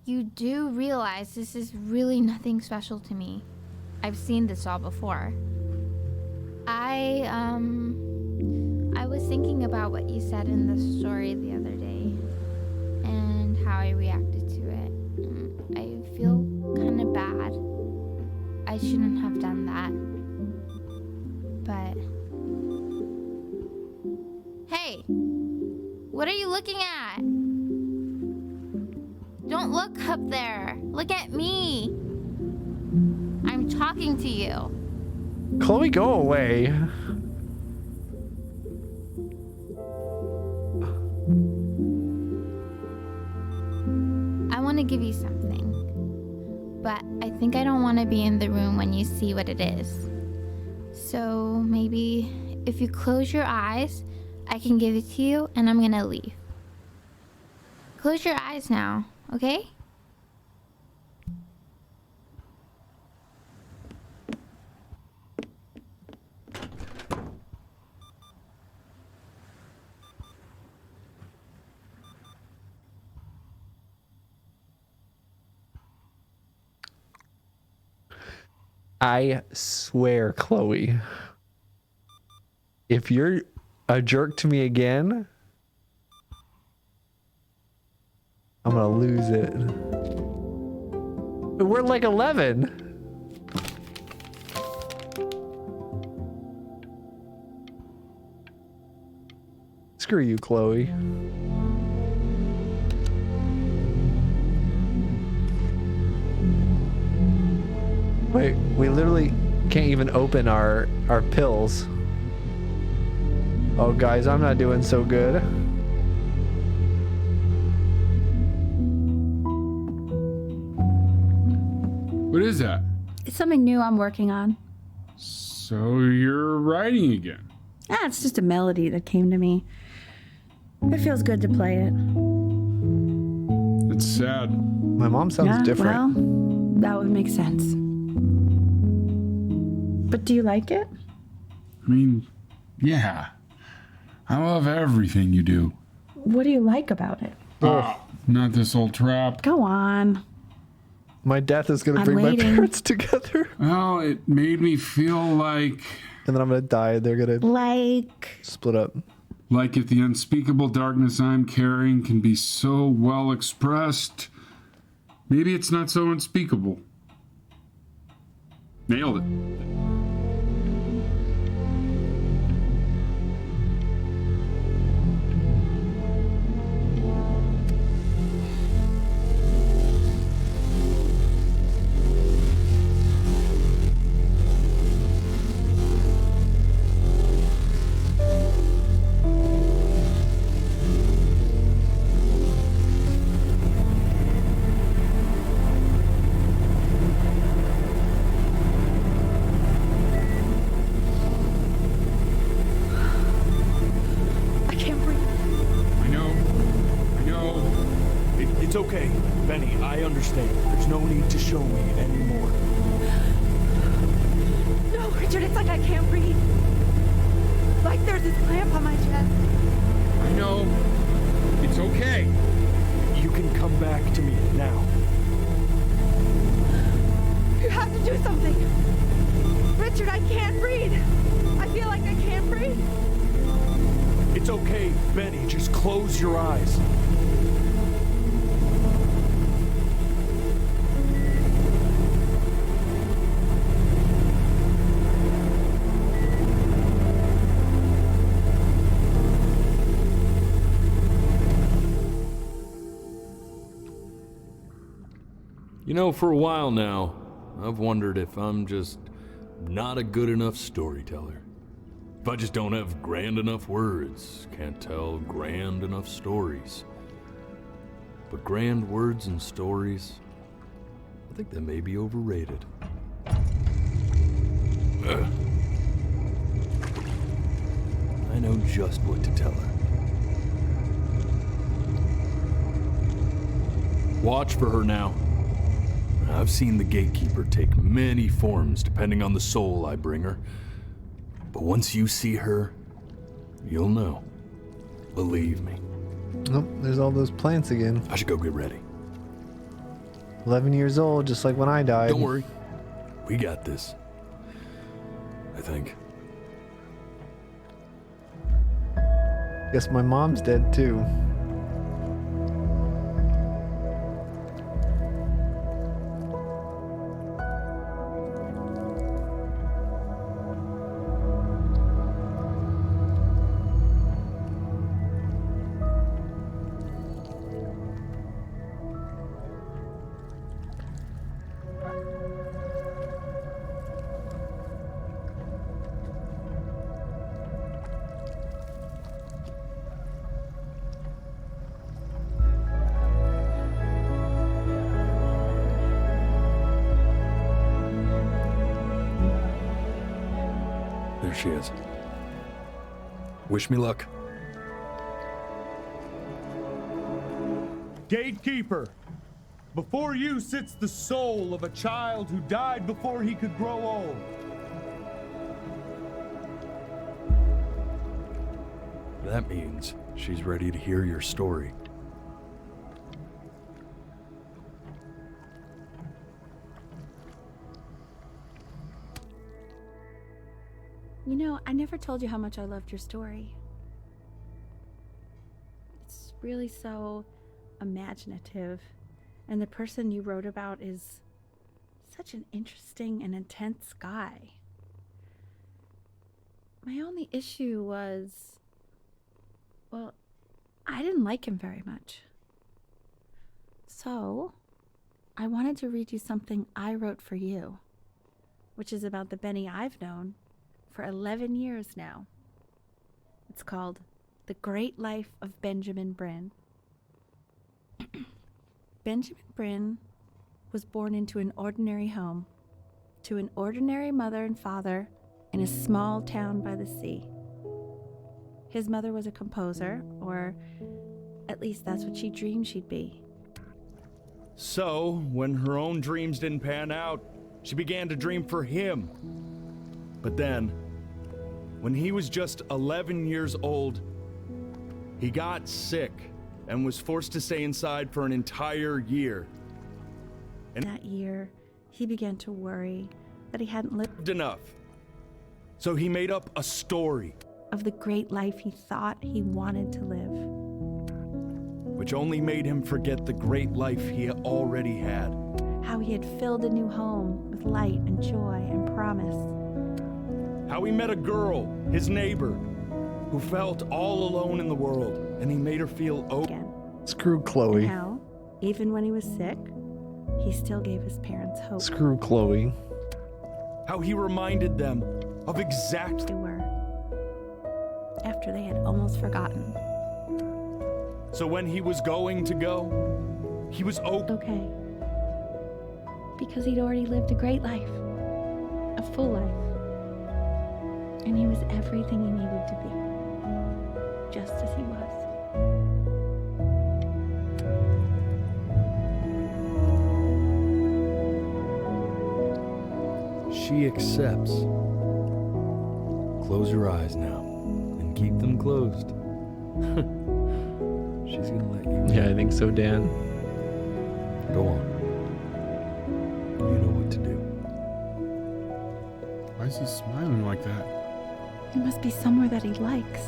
You do realize this is really nothing special to me. I've seen this all before. I was thinking about what you said in the story the other day and how I reacted to it. I feel kind of bad. I shouldn't have done that. But hey, what are you looking at? Don't look up there. Look at me. I'm talking to you. Chloe, go away. I want to give you something, but I think I don't want to be in the room when you see what it is. So maybe if you close your eyes, I can give it to you and I'm gonna leave. Close your eyes now, okay? I swear, Chloe, if you're a jerk to me again, I'm gonna lose it. We're like 11. Screw you, Chloe. Wait, we literally can't even open our pills. Oh, guys, I'm not doing so good. What is that? It's something new I'm working on. So you're writing again? Ah, it's just a melody that came to me. It feels good to play it. It's sad. My mom sounds different. Well, that would make sense. But do you like it? I mean, yeah. I love everything you do. What do you like about it? Not this old trap. Go on. My death is gonna I'm bring waiting. my parents together. Well, it made me feel like... And then I'm gonna die. They're gonna... Like... Split up. Like if the unspeakable darkness I'm carrying can be so well expressed, maybe it's not so unspeakable. Nailed it. It's okay, Benny, I understand. There's no need to show me anymore. No, Richard, it's like I can't breathe. Like there's this clamp on my chest. I know. It's okay. You can come back to me now. You have to do something. Richard, I can't breathe. I feel like I can't breathe. It's okay, Benny, just close your eyes. You know, for a while now, I've wondered if I'm just not a good enough storyteller. If I just don't have grand enough words, can't tell grand enough stories. But grand words and stories, I think they may be overrated. I know just what to tell her. Watch for her now. I've seen the gatekeeper take many forms depending on the soul I bring her. But once you see her, you'll know. Believe me. Oh, there's all those plants again. I should go get ready. 11 years old, just like when I died. Don't worry. We got this. I think. Guess my mom's dead too. There she is. Wish me luck. Gatekeeper, before you sits the soul of a child who died before he could grow old. That means she's ready to hear your story. You know, I never told you how much I loved your story. It's really so imaginative, and the person you wrote about is such an interesting and intense guy. My only issue was, well, I didn't like him very much. So, I wanted to read you something I wrote for you, which is about the Benny I've known for 11 years now. It's called The Great Life of Benjamin Bryn. Benjamin Bryn was born into an ordinary home, to an ordinary mother and father in a small town by the sea. His mother was a composer, or at least that's what she dreamed she'd be. So, when her own dreams didn't pan out, she began to dream for him. But then, when he was just 11 years old, he got sick and was forced to stay inside for an entire year. And that year, he began to worry that he hadn't lived enough. So he made up a story of the great life he thought he wanted to live, which only made him forget the great life he already had. How he had filled a new home with light and joy and promise. How he met a girl, his neighbor, who felt all alone in the world, and he made her feel again. Screw Chloe. And how, even when he was sick, he still gave his parents hope. Screw Chloe. How he reminded them of exactly they were, after they had almost forgotten. So when he was going to go, he was okay. Because he'd already lived a great life, a full life. And he was everything he needed to be, just as he was. She accepts. Close your eyes now, and keep them closed. She's gonna let you. Yeah, I think so, Dan. Go on. You know what to do. Why is he smiling like that? It must be somewhere that he likes.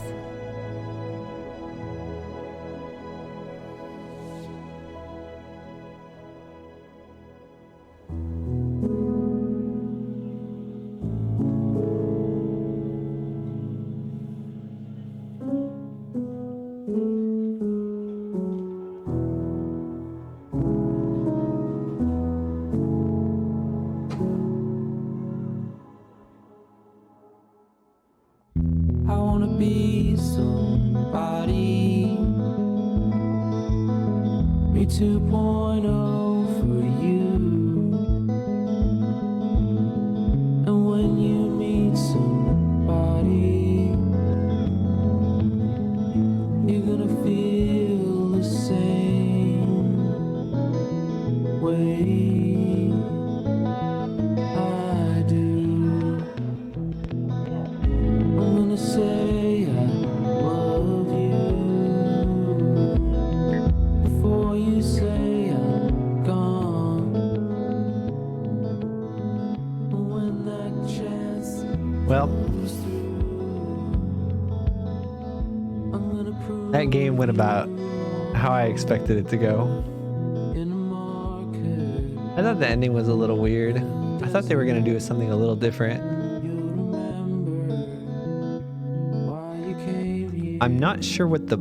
I wanna be somebody. Me 2.0 for you. And when you meet somebody, you're gonna feel the same way. That game went about how I expected it to go. I thought the ending was a little weird. I thought they were going to do something a little different. I'm not sure what the...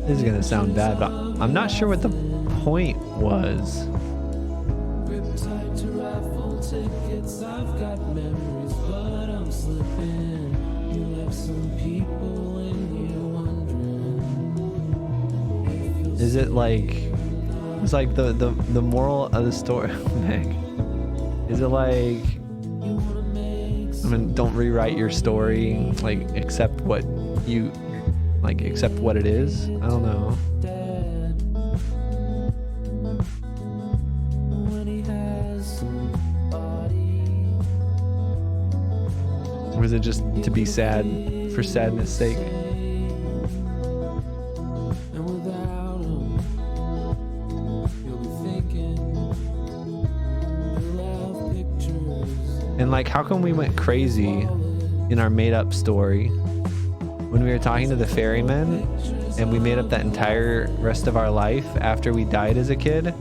This is going to sound bad, but I'm not sure what the point was. Is it like... It's like the moral of the story, Meg. Is it like... I mean, don't rewrite your story, like, accept what you... Like, accept what it is? I don't know. Or is it just to be sad for sadness' sake? And like, how come we went crazy in our made-up story when we were talking to the ferryman and we made up that entire rest of our life after we died as a kid,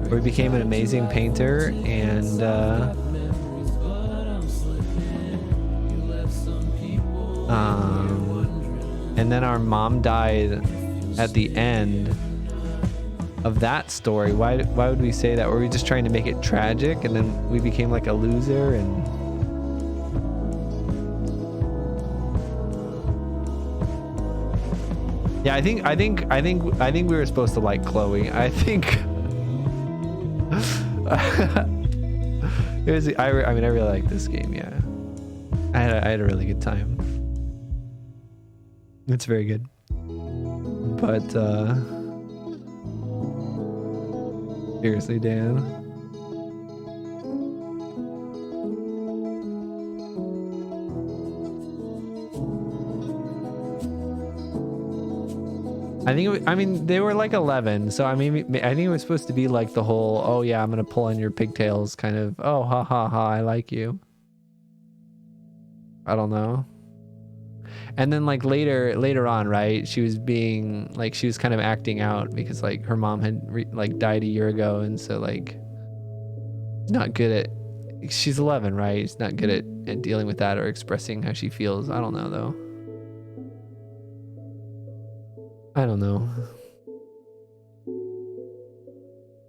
where we became an amazing painter and then our mom died at the end of that story. Why would we say that? Were we just trying to make it tragic and then we became like a loser? And yeah, I think we were supposed to like Chloe. I think it was. I mean, I really like this game. Yeah, I had a really good time. It's very good, but seriously, Dan. I mean, they were like 11, so I mean, I think it was supposed to be like the whole, oh yeah, I'm gonna pull on your pigtails kind of, oh ha ha ha, I like you. I don't know. And then like later on, right, she was being like, she was kind of acting out because like her mom had like died a year ago, and so like not good at, she's 11, right? She's not good at dealing with that or expressing how she feels. I don't know though. I don't know.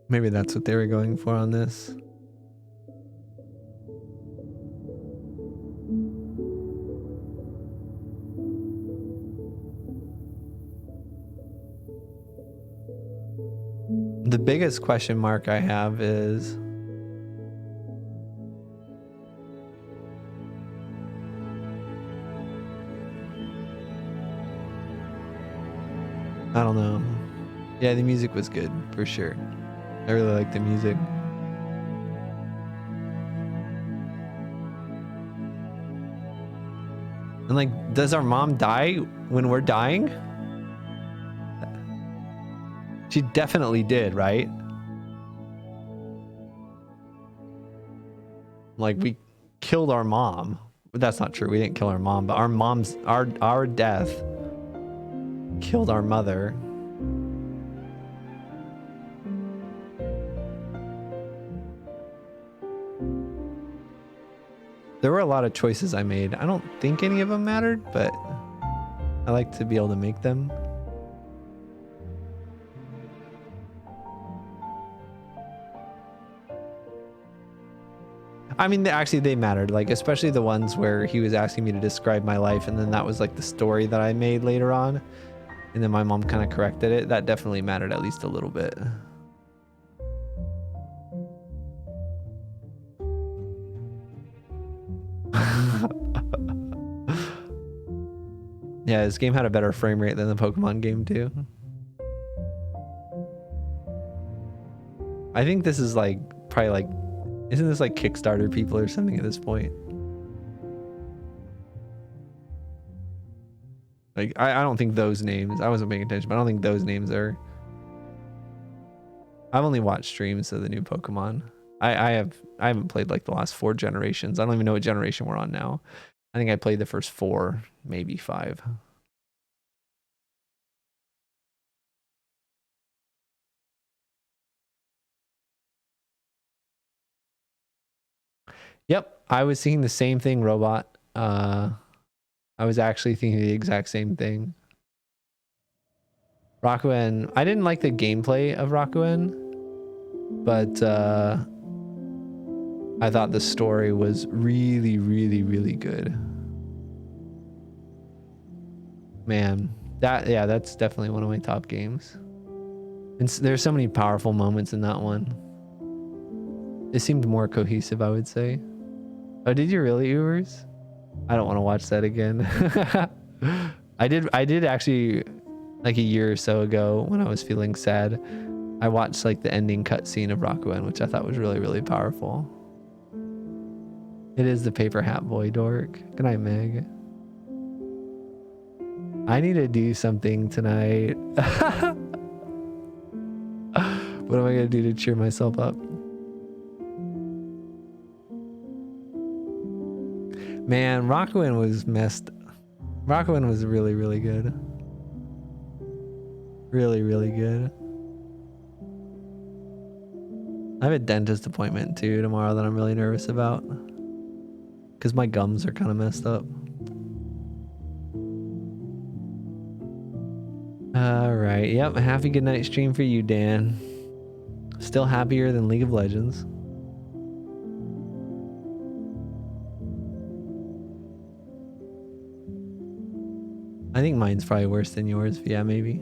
Maybe that's what they were going for on this. The biggest question mark I have is I don't know. Yeah, the music was good for sure. I really like the music. And like, does our mom die when we're dying? She definitely did, right? Like, we killed our mom. But that's not true. We didn't kill our mom, but our death killed our mother. There were a lot of choices I made. I don't think any of them mattered, but I like to be able to make them. I mean, actually they mattered, like especially the ones where he was asking me to describe my life, and then that was like the story that I made later on, and then my mom kind of corrected it. That definitely mattered at least a little bit. Yeah, this game had a better frame rate than the Pokemon game too. I think this is like probably like, isn't this like Kickstarter people or something at this point? Like, I don't think those names, I wasn't paying attention, but I don't think those names are. I've only watched streams of the new Pokemon. I haven't played like the last 4 generations. I don't even know what generation we're on now. I think I played the first 4, maybe 5. Yep, I was seeing the same thing, Robot. I was actually thinking the exact same thing. Rakuen, I didn't like the gameplay of Rakuen, but I thought the story was really, really, really good. Man, that's definitely one of my top games. And there's so many powerful moments in that one. It seemed more cohesive, I would say. Oh, did you really, Ubers? I don't want to watch that again. I did actually, like a year or so ago when I was feeling sad, I watched like the ending cutscene of Rakuen, which I thought was really, really powerful. It is the paper hat boy, dork. Good night, Meg. I need to do something tonight. What am I gonna do to cheer myself up? Man, Rakuen was messed. Rakuen was really, really good. Really, really good. I have a dentist appointment too tomorrow that I'm really nervous about. Because my gums are kind of messed up. Alright, yep. Happy good night stream for you, Dan. Still happier than League of Legends. I think mine's probably worse than yours. Yeah, maybe.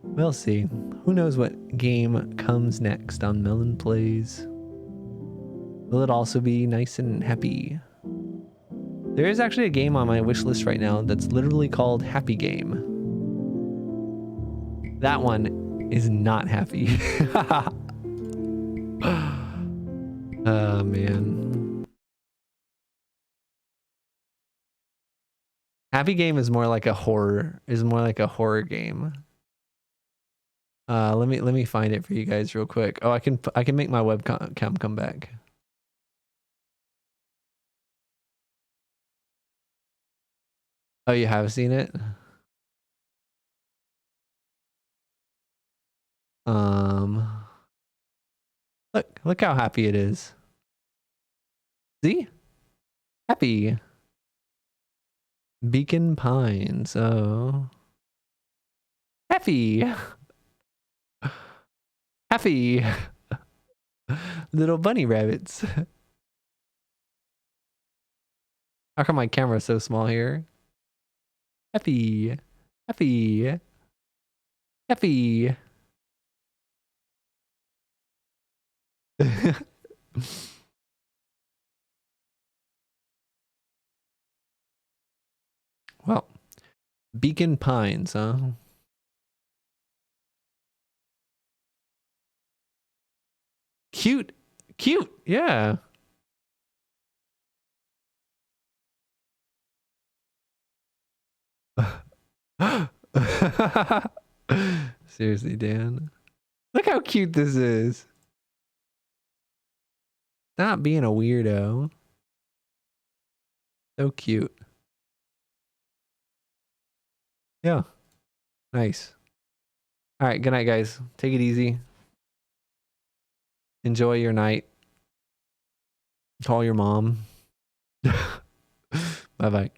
We'll see. Who knows what game comes next on Melyn Plays? Will it also be nice and happy? There is actually a game on my wish list right now that's literally called Happy Game. That one is not happy. Oh man. Happy Game is more like a horror. Game. Let me find it for you guys real quick. Oh, I can make my webcam come back. Oh, you have seen it? Look how happy it is. See? Happy. Beacon Pines. Oh. Happy. Happy. Little bunny rabbits. How come my camera's so small here? Happy. Happy. Happy. Well, Beacon Pines, huh? Cute. Cute. Yeah. Seriously, Dan. Look how cute this is. Not being a weirdo. So cute. Yeah. Nice. All right. Good night, guys. Take it easy. Enjoy your night. Call your mom. Bye-bye.